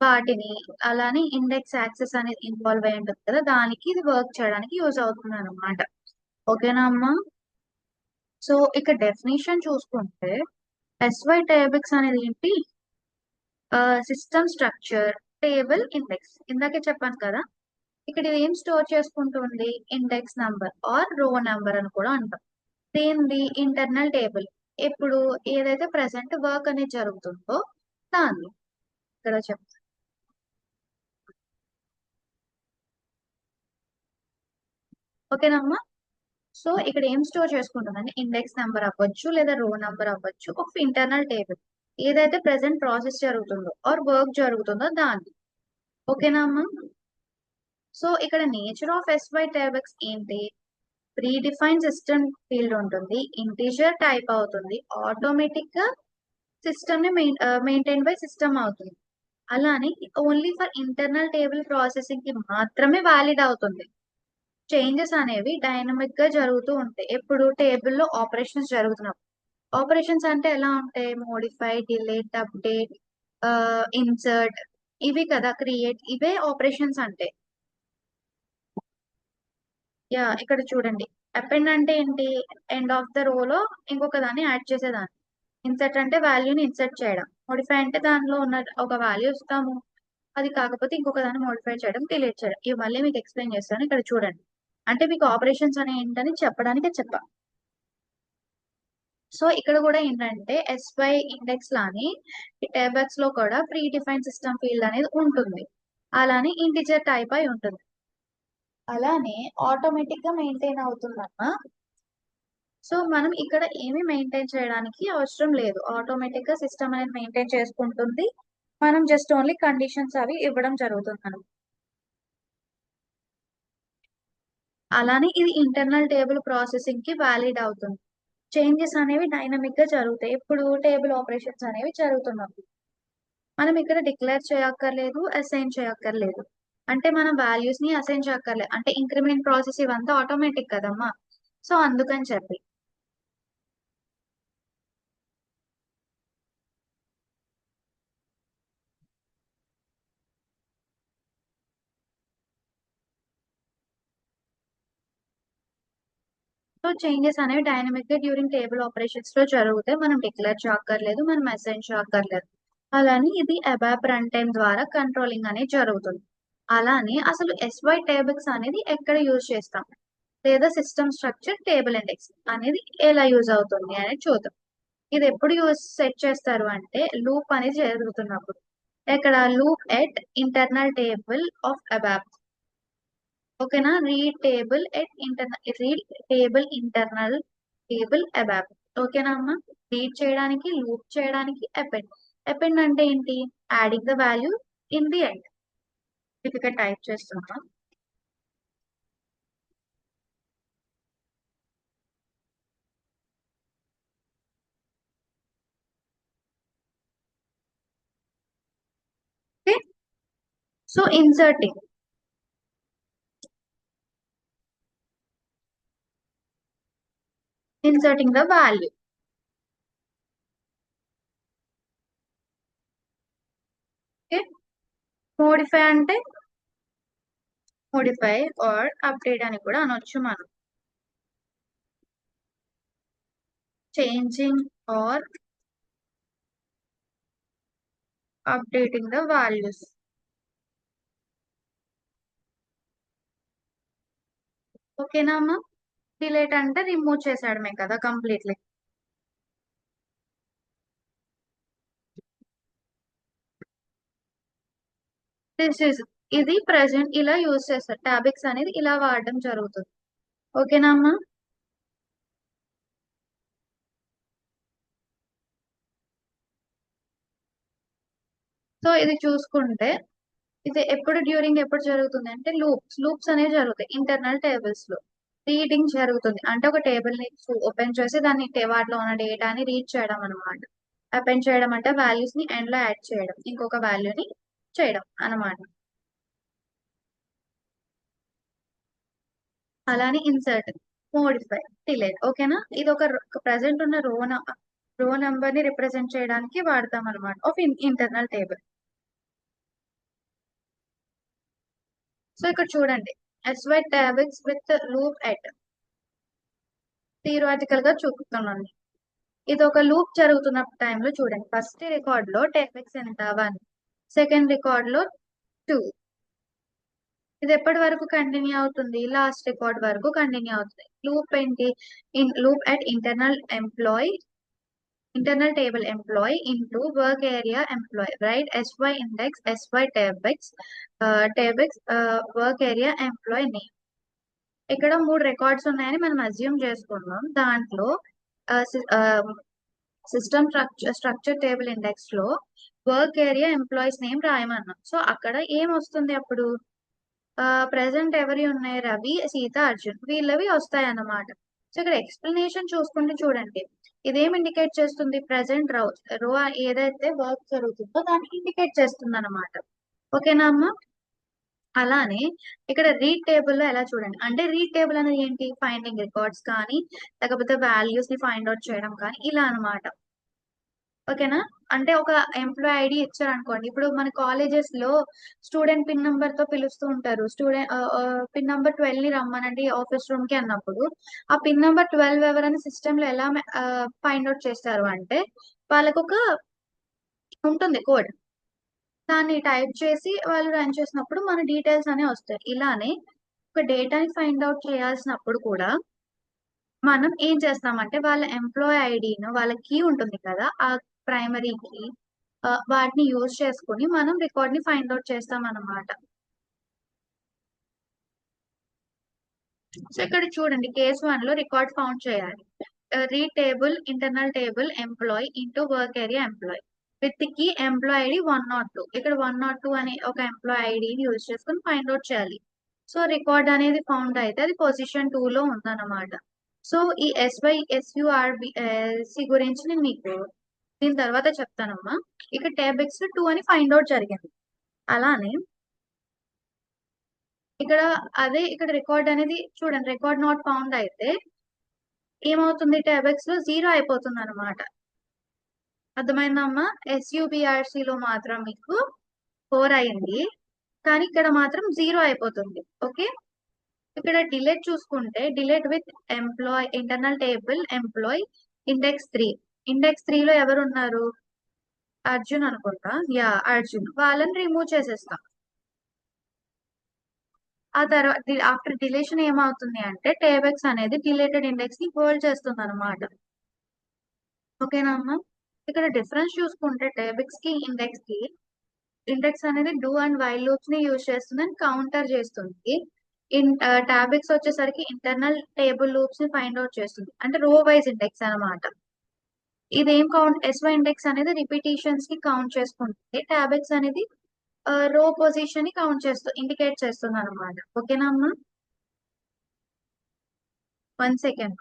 Speaker 1: వాటిని, అలానే ఇండెక్స్ యాక్సెస్ అనేది ఇన్వాల్వ్ అయి ఉంటుంది కదా, దానికి ఇది వర్క్ చేయడానికి యూజ్ అవుతుంది అనమాట. ఓకేనా అమ్మా? సో ఇక్కడ డెఫినేషన్ చూసుకుంటే SY టేబుల్స్ అనేది ఏంటి, సిస్టమ్ స్ట్రక్చర్ టేబుల్ ఇండెక్స్. ఇందాకే చెప్పాను కదా, ఇక్కడ ఇది ఏం స్టోర్ చేసుకుంటుంది, ఇండెక్స్ నంబర్ ఆర్ రో నంబర్ అని కూడా అంటాం. దేనిది, ఇంటర్నల్ టేబుల్ ఎప్పుడు ఏదైతే ప్రెసెంట్ వర్క్ అనేది జరుగుతుందో దాన్ని ఇక్కడ చెప్తాను. ఓకేనమ్మా? సో ఇక్కడ ఏం స్టోర్ చేసుకుంటుందంటే ఇండెక్స్ నెంబర్ అవ్వచ్చు లేదా రో నెంబర్ అవ్వచ్చు ఒక ఇంటర్నల్ టేబుల్ ఏదైతే ప్రెసెంట్ ప్రాసెస్ జరుగుతుందో ఆర్ వర్క్ జరుగుతుందో దాన్ని. ఓకేనా అమ్మా? సో ఇక్కడ నేచర్ ఆఫ్ SY టేబుల్స్ ఏంటి? ప్రీ డిఫైన్ సిస్టమ్ ఫీల్డ్ ఉంటుంది, ఇంటీజర్ టైప్ అవుతుంది, ఆటోమేటిక్ గా సిస్టమ్ ని మెయింటైన్ బై సిస్టమ్ అవుతుంది. అలానే only for internal table processing కి మాత్రమే వ్యాలిడ్ అవుతుంది. చేంజెస్ అనేవి డైనమిక్ గా జరుగుతూ ఉంటాయి ఎప్పుడు టేబుల్లో ఆపరేషన్స్ జరుగుతున్నప్పుడు. ఆపరేషన్స్ అంటే ఎలా ఉంటాయి? మోడిఫై, డిలీట్, అప్డేట్, ఇన్సర్ట్, ఇవి కదా క్రియేట్, ఇవే ఆపరేషన్స్ అంటే. యా ఇక్కడ చూడండి, అపెండ్ అంటే ఏంటి? ఎండ్ ఆఫ్ ద రోలో ఇంకొక దాన్ని యాడ్ చేసేదాన్ని. ఇన్సర్ట్ అంటే వాల్యూని ఇన్సర్ట్ చేయడం. మోడిఫై అంటే దానిలో ఉన్న ఒక వాల్యూ ఇస్తాము, అది కాకపోతే ఇంకొక దాన్ని మోడిఫై చేయడం, డిలీట్ చేయడం. ఇవి మళ్ళీ మీకు ఎక్స్ప్లెయిన్ చేస్తాను, ఇక్కడ చూడండి. అంటే మీకు ఆపరేషన్స్ అనే ఏంటని చెప్పడానికి చెప్పా. సో ఇక్కడ కూడా ఏంటంటే SY ఇండెక్స్ లాని ఈ టేబుల్స్ లో కూడా ప్రీ డిఫైన్ సిస్టమ్ ఫీల్డ్ అనేది ఉంటుంది. అలానే ఇంటిజర్ టైప్ అయి ఉంటుంది. అలానే ఆటోమేటిక్ గా మెయింటైన్ అవుతుందమ్మా. సో మనం ఇక్కడ ఏమి మెయింటైన్ చేయడానికి అవసరం లేదు, ఆటోమేటిక్ గా సిస్టమ్ అనేది మెయింటైన్ చేసుకుంటుంది. మనం జస్ట్ ఓన్లీ కండిషన్స్ అవి ఇవ్వడం జరుగుతుంది మనం. అలానే ఇది ఇంటర్నల్ టేబుల్ ప్రాసెసింగ్ కి వ్యాలిడ్ అవుతుంది. చేంజెస్ అనేవి డైనమిక్ గా జరుగుతాయి ఇప్పుడు టేబుల్ ఆపరేషన్స్ అనేవి జరుగుతున్నప్పుడు. మనం ఇక్కడ డిక్లేర్ చేయక్కర్లేదు, అసైన్ చేయక్కర్లేదు. అంటే మనం వాల్యూస్ ని అసైన్ చేయక్కర్లేదు, అంటే ఇంక్రిమెంట్ ప్రాసెస్ ఇవంతా ఆటోమేటిక్ కదమ్మా. సో అందుకని చెప్పి. సో చేంజెస్ అనేవి డైనమిక్ గా డ్యూరింగ్ టేబుల్ ఆపరేషన్స్ లో జరుగుతాయి, మనం డిక్లేర్ చేయక్కర్లేదు, మనం అసైన్ చేయక్కర్లేదు. అలానే ఇది అబాప్ రన్ టైమ్ ద్వారా కంట్రోలింగ్ అనేది జరుగుతుంది. అలానే అసలు SY టేబుల్స్ అనేది ఎక్కడ యూజ్ చేస్తాం, లేదా సిస్టమ్ స్ట్రక్చర్ టేబుల్ ఇండెక్స్ అనేది ఎలా యూజ్ అవుతుంది అనేది చూద్దాం. ఇది ఎప్పుడు యూజ్ సెట్ చేస్తారు అంటే లూప్ అనేది జరుగుతున్నప్పుడు. ఇక్కడ loop at internal table of ABAP. ఓకేనా? Read table internal table ABAP. ఓకేనా అమ్మా? రీడ్ చేయడానికి, లూప్ చేయడానికి అపెండ్. అపెండ్ అంటే ఏంటి? Adding the value in the end. ఇది ఇక్కడ టైప్ చేస్తున్నాం. Okay, so inserting the value. Okay, modify అంటే మోడిఫై ఆర్ అప్డేట్ అని కూడా అనొచ్చు మనం. Changing or updating the values. ఓకేనా అమ్మా? డిలీట్ అంటే రిమూవ్ చేసాడమే కదా కంప్లీట్లీ. దిస్ ఇస్ ఇది ప్రెసెంట్ ఇలా యూజ్ చేస్తారు, టాబిక్స్ అనేది ఇలా వాడడం జరుగుతుంది. ఓకేనా అమ్మా? సో ఇది చూసుకుంటే ఇది ఎప్పుడు జరుగుతుంది అంటే లూప్స్ అనేవి జరుగుతాయి ఇంటర్నల్ టేబుల్స్ లో. రీడింగ్ జరుగుతుంది అంటే ఒక టేబుల్ ని ఓపెన్ చేసి దాన్ని వాటిలో ఉన్న డేటాని రీడ్ చేయడం అనమాట. అపెండ్ చేయడం అంటే వాల్యూస్ ని ఎండ్ లో యాడ్ చేయడం, ఇంకొక వాల్యూని చేయడం అనమాట. అలానే ఇన్సర్ట్, మోడిఫై, డిలీట్. ఓకేనా? ఇది ఒక ప్రజెంట్ ఉన్న రో నంబర్ ని రిప్రజెంట్ చేయడానికి వాడతాం అనమాట ఆఫ్ ఇంటర్నల్ టేబుల్. సో ఇక్కడ చూడండి, SY tables with loop at theoretical గా చూపుతున్నాను. ఇది ఒక లూప్ జరుగుతున్న టైంలో చూడండి, ఫస్ట్ రికార్డ్ లో టేబుల్స్ ఎంత 1, సెకండ్ రికార్డ్ లో 2. ఇది ఎప్పటి వరకు కంటిన్యూ అవుతుంది? లాస్ట్ రికార్డ్ వరకు కంటిన్యూ అవుతుంది. లూప్ ఏంటి? Loop at internal table employee into work area employee, right? SY index, SY tabex, work area employee name. ఇక్కడ 3 రికార్డ్స్ ఉన్నాయని మనం అజ్యూమ్ చేసుకున్నాం. దాంట్లో సిస్టమ్ స్ట్రక్చర్ టేబుల్ ఇండెక్స్ లో వర్క్ ఏరియా ఎంప్లాయీస్ నేమ్ రాయమన్నాం. సో అక్కడ ఏం వస్తుంది అప్పుడు? ప్రెసెంట్ ఎవరి ఉన్నాయి, రవి, సీత, అర్జున్ వీళ్ళవి వస్తాయి అన్నమాట. సో ఇక్కడ ఎక్స్ప్లెనేషన్ చూసుకుంటే చూడండి, ఇదేం ఇండికేట్ చేస్తుంది, ప్రెసెంట్ రో రో ఏదైతే వర్క్ జరుగుతుందో దాన్ని ఇండికేట్ చేస్తుంది అనమాట. ఓకేనా అమ్మా. అలానే ఇక్కడ రీడ్ టేబుల్ లో ఎలా చూడండి, అంటే రీడ్ టేబుల్ అనేది ఏంటి, ఫైండింగ్ రికార్డ్స్ కానీ లేకపోతే వాల్యూస్ ని ఫైండ్ అవుట్ చేయడం కానీ ఇలా అన్నమాట. ఓకేనా. అంటే ఒక ఎంప్లాయ్ ఐడి ఇచ్చారు అనుకోండి, ఇప్పుడు మన కాలేజెస్ లో స్టూడెంట్ పిన్ నంబర్ తో పిలుస్తూ ఉంటారు, స్టూడెంట్ పిన్ నంబర్ 12 ని రమ్మనండి ఆఫీస్ రూమ్ కి అన్నప్పుడు ఆ పిన్ నంబర్ 12 ఎవరైనా సిస్టమ్ లో ఎలా ఫైండ్ అవుట్ చేస్తారు అంటే, వాళ్ళకు ఒక ఉంటుంది కోడ్, దాన్ని టైప్ చేసి వాళ్ళు రన్ చేసినప్పుడు మన డీటెయిల్స్ అనేవి వస్తాయి. ఇలానే ఒక డేటాని ఫైండ్ అవుట్ చేయాల్సినప్పుడు కూడా మనం ఏం చేస్తామంటే వాళ్ళ ఎంప్లాయ్ ఐడిను, వాళ్ళ కీ ఉంటుంది కదా, ఆ ప్రైమరీ కీ, వాటిని యూజ్ చేసుకుని మనం రికార్డ్ ని ఫైండ్ అవుట్ చేస్తాం అన్నమాట. సో ఇక్కడ చూడండి కేస్ 1 లో రికార్డ్ ఫౌండ్ చేయాలి. Read table internal table employee into work area employee with key employee ID 102. ఇక్కడ 102 అనే ఒక ఎంప్లాయ్ ఐడిని యూజ్ చేసుకుని ఫైండ్ అవుట్ చేయాలి. సో రికార్డ్ అనేది ఫౌండ్ అయితే అది పొజిషన్ 2 లో ఉందన్నమాట. సో ఈ SYSURBC గురించి నేను మీకు దీని తర్వాత చెప్తానమ్మా. ఇక్కడ టేబెక్స్ 2 అని ఫైండ్ అవుట్ జరిగింది. అలానే ఇక్కడ అదే ఇక్కడ రికార్డ్ అనేది చూడండి, రికార్డ్ నాట్ ఫౌండ్ అయితే ఏమవుతుంది, టేబెక్స్ లో 0 అయిపోతుంది అనమాట. అర్థమైందమ్మా. SUBRC లో మాత్రం మీకు 4 అయింది, కానీ ఇక్కడ మాత్రం 0 అయిపోతుంది. ఓకే. ఇక్కడ డిలీట్ చూసుకుంటే delete with employee internal table employee index 3 లో ఎవరు ఉన్నారు, అర్జున్ అనుకుంటా, యా అర్జున్, వాళ్ళని రిమూవ్ చేసేస్తాం. ఆ తర్వాత ఆఫ్టర్ డిలీషన్ ఏమవుతుంది అంటే టేబెక్స్ అనేది డిలేటెడ్ ఇండెక్స్ ని హోల్డ్ చేస్తుంది అనమాట. ఓకేనా అమ్మా. ఇక్కడ డిఫరెన్స్ చూసుకుంటే టేబెక్స్ కి ఇండెక్స్ అనేది డూ అండ్ వైల్ లూప్స్ ని యూజ్ చేస్తుంది అని కౌంటర్ చేస్తుంది. టాబెక్స్ వచ్చేసరికి ఇంటర్నల్ టేబుల్ లూప్స్ ని ఫైండ్ అవుట్ చేస్తుంది, అంటే రో వైజ్ ఇండెక్స్ అనమాట. ఇదేం కౌంట్, SY ఇండెక్స్ అనేది రిపిటేషన్స్ కి కౌంట్ చేసుకుంటుంది, టాబెక్స్ అనేది రో పొజిషన్ ని కౌంట్ చేస్తూ ఇండికేట్ చేస్తుంది అనమాట. ఓకేనా అమ్మా. 1 సెకండ్.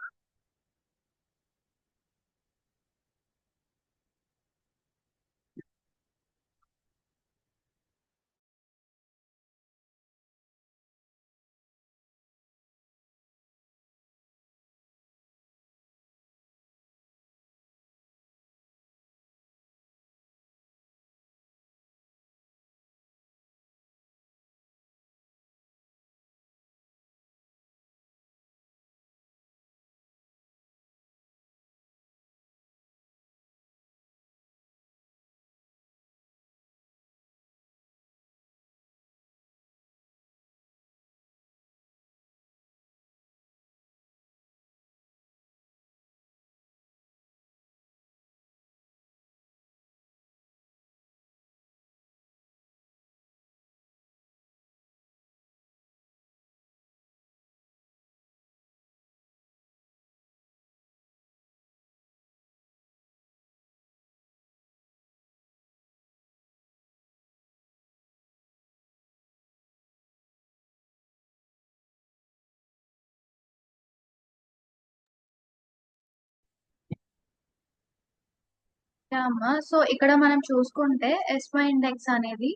Speaker 1: అమ్మా సో ఇక్కడ మనం చూసుకుంటే SY ఇండెక్స్ అనేది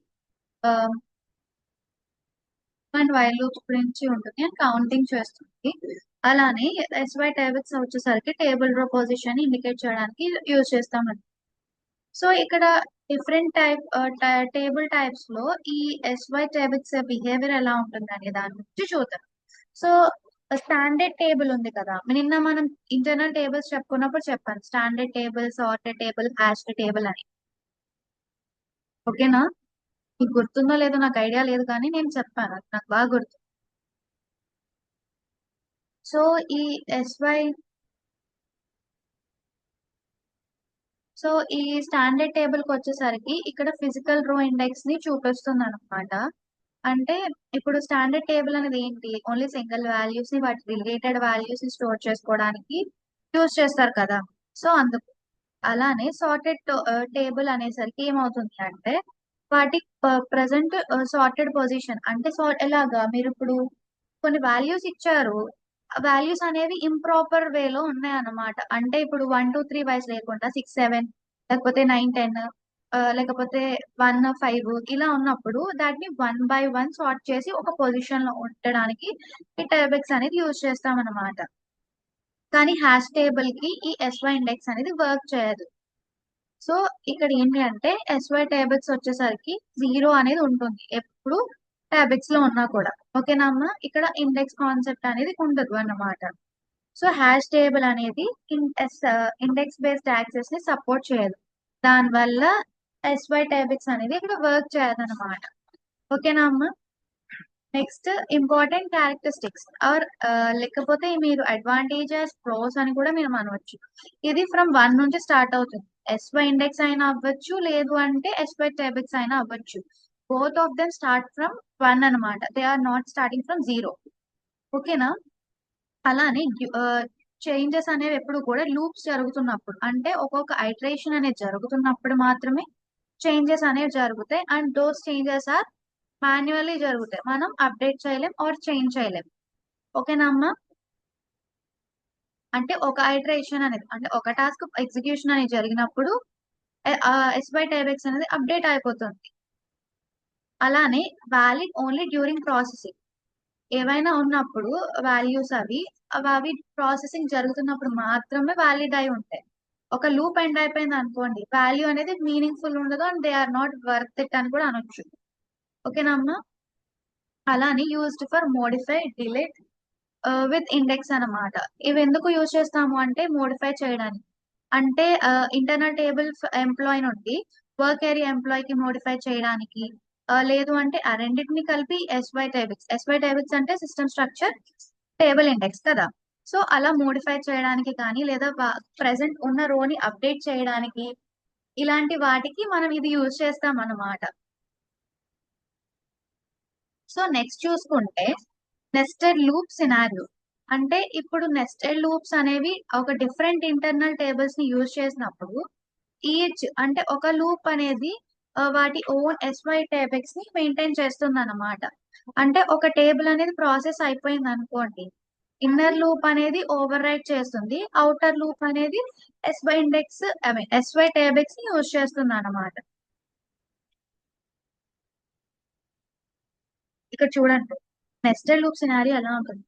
Speaker 1: అండ్ వైల్ లూప్స్ గురించి ఉంటుంది అండ్ కౌంటింగ్ చేస్తుంది. అలానే SY టేబుల్స్ వచ్చేసరికి టేబుల్ రో పొజిషన్ ఇండికేట్ చేయడానికి యూజ్ చేస్తామండి. సో ఇక్కడ డిఫరెంట్ టేబుల్ టైప్స్ లో ఈ SY టేబుల్స్ బిహేవియర్ ఎలా ఉంటుంది అనే దాని గురించి చూద్దాం. సో స్టాండర్డ్ టేబుల్ ఉంది కదా, నిన్న మనం ఇంటర్నల్ టేబుల్స్ చెప్పుకున్నప్పుడు చెప్పాను standard table, sorted table, hashed table అని. ఓకేనా. మీకు గుర్తుందో లేదో నాకు ఐడియా లేదు, కానీ నేను చెప్పాను, అది నాకు బాగా గుర్తు. సో ఈ ఎస్వై సో ఈ స్టాండర్డ్ టేబుల్ కి వచ్చేసరికి ఇక్కడ ఫిజికల్ రో ఇండెక్స్ ని చూపిస్తుంది అనమాట. అంటే ఇప్పుడు స్టాండర్డ్ టేబుల్ అనేది ఏంటి, ఓన్లీ సింగిల్ వాల్యూస్ ని వాటి రిలేటెడ్ వాల్యూస్ ని స్టోర్ చేసుకోవడానికి యూజ్ చేస్తారు కదా. సో అందుకు అలానే సార్టెడ్ టేబుల్ అనేసరికి ఏమవుతుంది అంటే వాటి ప్రజెంట్ సార్టెడ్ పొజిషన్ అంటే ఎలాగా మీరు ఇప్పుడు కొన్ని వాల్యూస్ ఇచ్చారు, వాల్యూస్ అనేవి ఇంప్రాపర్ వేలో ఉన్నాయన్నమాట. అంటే ఇప్పుడు 1 2 3 వైస్ లేకుండా 6 7 లేకపోతే 9 10 లేకపోతే 1 5 ఇలా ఉన్నప్పుడు దాన్ని 1 by 1 సార్ట్ చేసి ఒక పొజిషన్ లో ఉండడానికి ఈ టేబుల్స్ అనేది యూజ్ చేస్తాం అన్నమాట. కానీ హ్యాష్ టేబుల్ కి ఈ ఎస్వై ఇండెక్స్ అనేది వర్క్ చేయదు. సో ఇక్కడ ఏంటి అంటే ఎస్వై టేబుల్స్ వచ్చేసరికి 0 అనేది ఉంటుంది ఎప్పుడు టేబుల్స్ లో ఉన్నా కూడా. ఓకేనా అమ్మా, ఇక్కడ ఇండెక్స్ కాన్సెప్ట్ అనేది ఉండదు అన్నమాట. సో హ్యాష్ టేబుల్ అనేది ఇండెక్స్ బేస్డ్ యాక్సెస్ ని సపోర్ట్ చేయదు. దానివల్ల ఎస్వై టేబుల్స్ అనేది ఇక్కడ వర్క్ చేయదు అనమాట. ఓకేనా అమ్మా. నెక్స్ట్ ఇంపార్టెంట్ క్యారెక్టరిస్టిక్స్ ఆర్ లేకపోతే మీరు అడ్వాంటేజెస్ ప్రోస్ అని కూడా మీరు అనవచ్చు. ఇది ఫ్రమ్ 1 నుంచి స్టార్ట్ అవుతుంది. ఎస్వై ఇండెక్స్ అయినా అవ్వచ్చు, లేదు అంటే ఎస్వై టేబుల్స్ అయినా అవ్వచ్చు. Both of them start from 1 అనమాట. They are not starting from 0. ఓకేనా. అలానే చేంజెస్ అనేవి ఎప్పుడు కూడా లూప్స్ జరుగుతున్నప్పుడు, అంటే ఒక్కొక్క ఐటరేషన్ అనేది జరుగుతున్నప్పుడు మాత్రమే చేంజెస్ అనేవి జరుగుతాయి. And those changes are manually జరుగుతాయి. మనం అప్డేట్ చేయలేం ఆర్ చేంజ్ చేయలేం. ఓకేనా అమ్మా. అంటే ఒక ఐటరేషన్ అనేది అంటే ఒక టాస్క్ ఎగ్జిక్యూషన్ అనేది జరిగినప్పుడు ఎస్వై టైబెక్స్ అనేది అప్డేట్ అయిపోతుంది. అలానే వ్యాలిడ్ ఓన్లీ డ్యూరింగ్ ప్రాసెసింగ్. ఏవైనా ఉన్నప్పుడు వాల్యూస్ అవి ప్రాసెసింగ్ జరుగుతున్నప్పుడు మాత్రమే వ్యాలిడ్ అయి ఉంటాయి. ఒక లూప్ ఎండ్ అయిపోయింది అనుకోండి, వాల్యూ అనేది మీనింగ్ఫుల్ ఉండదు and they are not worth it అని కూడా అనొచ్చు. ఓకేనా అమ్మా. అలానే used for modify delete with index అన్నమాట. ఇవి ఎందుకు యూజ్ చేస్తాము అంటే మోడిఫై చేయడానికి. అంటే ఇంటర్నల్ టేబుల్ ఎంప్లాయ్ నుండి వర్క్ ఏరియా ఎంప్లాయ్ కి మోడిఫై చేయడానికి, లేదు అంటే ఆ రెండింటిని కలిపి ఎస్వై టేబుల్స్ అంటే సిస్టమ్ స్ట్రక్చర్ టేబుల్ ఇండెక్స్ కదా. సో అలా మోడిఫై చేయడానికి కానీ, లేదా ప్రెసెంట్ ఉన్న రోని అప్డేట్ చేయడానికి, ఇలాంటి వాటికి మనం ఇది యూజ్ చేస్తాం అన్నమాట. సో నెక్స్ట్ చూసుకుంటే నెస్టెడ్ లూప్ సినారియో. అంటే ఇప్పుడు నెస్టెడ్ లూప్స్ అనేవి ఒక డిఫరెంట్ ఇంటర్నల్ టేబుల్స్ ని యూజ్ చేసినప్పుడు ఈచ్ అంటే ఒక లూప్ అనేది వాటి ఓన్ ఎస్వై టేబుల్స్ ని మెయింటైన్ చేస్తుంది అన్నమాట. అంటే ఒక టేబుల్ అనేది ప్రాసెస్ అయిపోయింది అనుకోండి, ఇన్నర్ లూప్ అనేది ఓవర్ రైట్ చేస్తుంది, అవుటర్ లూప్ అనేది ఎస్వై ఇండెక్స్ ఎస్వై టేబుల్స్ ని యూజ్ చేస్తుంది అన్నమాట. ఇక్కడ చూడండి నెస్టెడ్ లూప్ సినారియో ఎలా ఉంటుంది.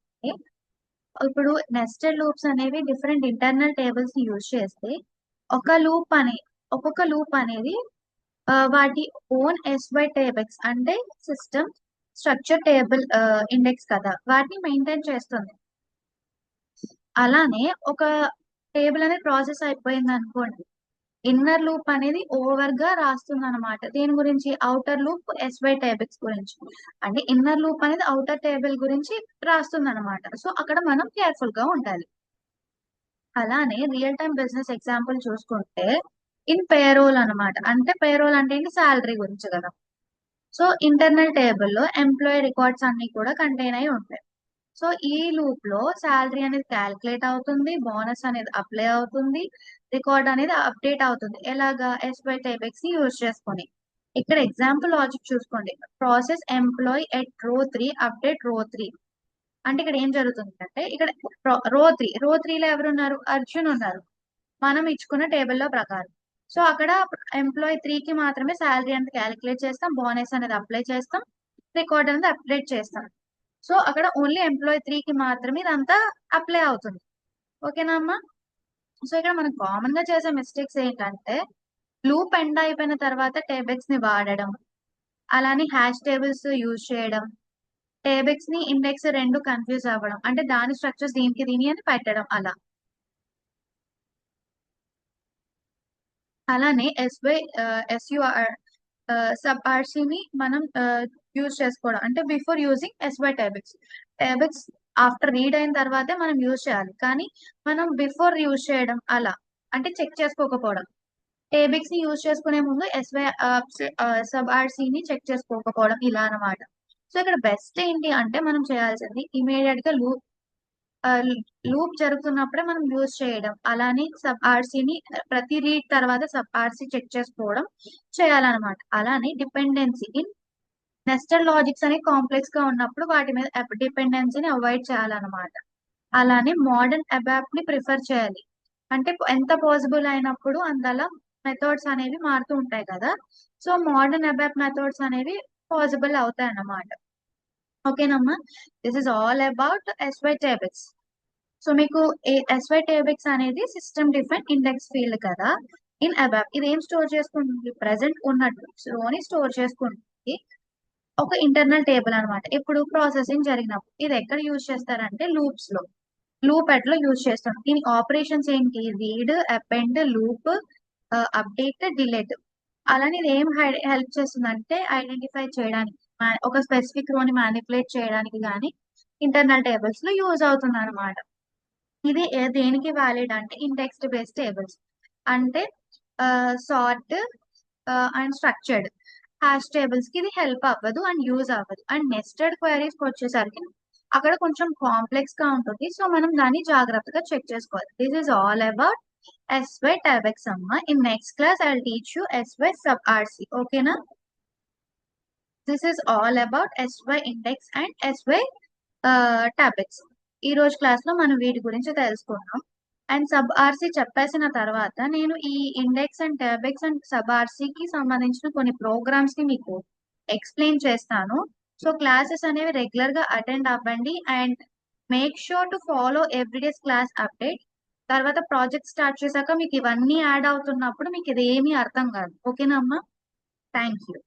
Speaker 1: ఇప్పుడు నెస్టెడ్ లూప్స్ అనేవి డిఫరెంట్ ఇంటర్నల్ టేబుల్స్ ని యూజ్ చేస్తే ఒక్కొక్క లూప్ అనేది వాటి ఓన్ ఎస్వై టేబుల్స్ అంటే సిస్టమ్ స్ట్రక్చర్ టేబుల్ ఇండెక్స్ కదా, వాటిని మెయింటైన్ చేస్తుంది. అలానే ఒక టేబుల్ అనేది ప్రాసెస్ అయిపోయింది అనుకోండి, ఇన్నర్ లూప్ అనేది ఓవర్ గా రాస్తుంది అనమాట. దీని గురించి అవుటర్ లూప్ ఎస్వై టేబుల్స్ గురించి, అంటే ఇన్నర్ లూప్ అనేది అవుటర్ టేబుల్ గురించి రాస్తుంది అనమాట. సో అక్కడ మనం కేర్ఫుల్ గా ఉండాలి. అలానే రియల్ టైం బిజినెస్ ఎగ్జాంపుల్ చూసుకుంటే ఇన్ పేరోల్ అనమాట. అంటే పేరోల్ అంటే ఏంటి, శాలరీ గురించి కదా. సో ఇంటర్నల్ టేబుల్లో ఎంప్లాయీ రికార్డ్స్ అన్ని కూడా కంటైన్ అయి ఉంటాయి. సో ఈ లూప్ లో శాలరీ అనేది క్యాలిక్యులేట్ అవుతుంది, బోనస్ అనేది అప్లై అవుతుంది, రికార్డ్ అనేది అప్డేట్ అవుతుంది. ఎలాగా, ఎస్వై టైబెక్స్ ని యూజ్ చేసుకొని. ఇక్కడ ఎగ్జాంపుల్ లాజిక్ చూసుకోండి. ప్రాసెస్ ఎంప్లాయీ ఎట్ రో 3 అప్డేట్ రో 3. అంటే ఇక్కడ ఏం జరుగుతుంది అంటే ఇక్కడ రో 3లో ఎవరున్నారు, అర్జున్ ఉన్నారు మనం ఇచ్చుకున్న టేబుల్లో ప్రకారం. సో అక్కడ ఎంప్లాయీ 3కి మాత్రమే శాలరీ అనేది క్యాలిక్యులేట్ చేస్తాం, బోనస్ అనేది అప్లై చేస్తాం, రికార్డ్ అనేది అప్డేట్ చేస్తాం. సో అక్కడ ఓన్లీ ఎంప్లాయీ 3కి మాత్రమే ఇదంతా అప్లై అవుతుంది. ఓకేనా అమ్మా. సో ఇక్కడ మనం కామన్ గా చేసే మిస్టేక్స్ ఏంటంటే లూప్ ఎండ్ అయిపోయిన తర్వాత టేబుల్స్ ని వాడడం, అలానే హ్యాష్ టేబుల్స్ యూజ్ చేయడం, టేబుల్స్ ని ఇండెక్స్ రెండు కన్ఫ్యూజ్ అవ్వడం, అంటే దాని స్ట్రక్చర్స్ దీని అని పెట్టడం అలా. అలానే ఎస్యుఆర్ సబ్ ఆర్సీని మనం యూజ్ చేసుకోవడం, అంటే before using SY tables after read అయిన తర్వాతే మనం యూజ్ చేయాలి. కానీ మనం బిఫోర్ యూజ్ చేయడం అలా, అంటే చెక్ చేసుకోకపోవడం. టేబుల్స్ ని యూజ్ చేసుకునే ముందు సబ్ ఆర్సీని చెక్ చేసుకోకపోవడం ఇలా అన్నమాట. సో ఇక్కడ బెస్ట్ ఏంటి అంటే మనం చేయాల్సింది ఇమీడియట్ గా లూప్ జరుగుతున్నప్పుడే మనం యూజ్ చేయడం, అలానే సబ్ ఆర్సీని ప్రతి రీడ్ తర్వాత సబ్ ఆర్సీ చెక్ చేసుకోవడం చేయాలన్నమాట. అలానే డిపెండెన్సీ ఇన్ నెస్టెడ్ లాజిక్స్ అనేవి కాంప్లెక్స్ గా ఉన్నప్పుడు వాటి మీద డిపెండెన్సీని అవాయిడ్ చేయాలన్నమాట. అలానే మోడర్న్ అబాప్ ని ప్రిఫర్ చేయాలి. అంటే ఎంత పాసిబుల్ అయినప్పుడు అందులో మెథడ్స్ అనేవి మారుతూ ఉంటాయి కదా. సో మోడర్న్ అబాప్ మెథడ్స్ అనేవి పాసిబుల్ అవుతాయి అన్నమాట. ఓకేనమ్మా, this is all about SY tables. So మీకు ఎస్వై టేబుల్స్ అనేది సిస్టమ్ డిఫైన్ ఇండెక్స్ ఫీల్డ్ కదా ఇన్ అబాప్. ఇది ఏం స్టోర్ చేసుకుంటుంది, ప్రెసెంట్ ఉన్నట్టు లోని స్టోర్ చేసుకుంటుంది ఒక ఇంటర్నల్ టేబుల్ అన్నమాట. ఇప్పుడు ప్రాసెసింగ్ జరిగినప్పుడు ఇది ఎక్కడ యూజ్ చేస్తారంటే లూప్స్ లో, లూప్ ఎట్లా యూజ్ చేస్తాం. దీని ఆపరేషన్స్ ఏంటి, read, append, loop, update, delete. అలానే ఇది ఏం హెల్ప్ చేస్తుంది అంటే ఐడెంటిఫై చేయడానికి, ఒక స్పెసిఫిక్ రోని మ్యానిపులేట్ చేయడానికి కానీ ఇంటర్నల్ టేబుల్స్ లో యూజ్ అవుతుంది అనమాట. ఇది దేనికి వ్యాలిడ్ అంటే ఇండెక్స్డ్ బేస్డ్ టేబుల్స్ అంటే sort and structured hash tables కి ఇది హెల్ప్ అవ్వదు అండ్ యూజ్ అవ్వదు. అండ్ నెస్టెడ్ క్వైరీస్ వచ్చేసరికి అక్కడ కొంచెం కాంప్లెక్స్ గా ఉంటుంది. సో మనం దాన్ని జాగ్రత్తగా చెక్ చేసుకోవాలి. This is all about SY tabix అమ్మ. In next class I teach you SY sub RC. ఓకేనా, this is all about SY index and SY tabix. ఈ రోజు క్లాస్ లో మనం వీటి గురించి తెలుసుకున్నాం. అండ్ సబ్ ఆర్సీ చెప్పేసిన తర్వాత నేను ఈ index and tabix and sub ఆర్సీకి సంబంధించిన కొన్ని ప్రోగ్రామ్స్ ని మీకు ఎక్స్ప్లెయిన్ చేస్తాను. సో క్లాసెస్ అనేవి రెగ్యులర్ గా అటెండ్ అవ్వండి and make sure to follow everyday's class update. తర్వాత ప్రాజెక్ట్ స్టార్ట్ చేశాక మీకు ఇవన్నీ యాడ్ అవుతున్నప్పుడు మీకు ఇది ఏమీ అర్థం కాదు. ఓకేనా అమ్మా, థ్యాంక్ యూ.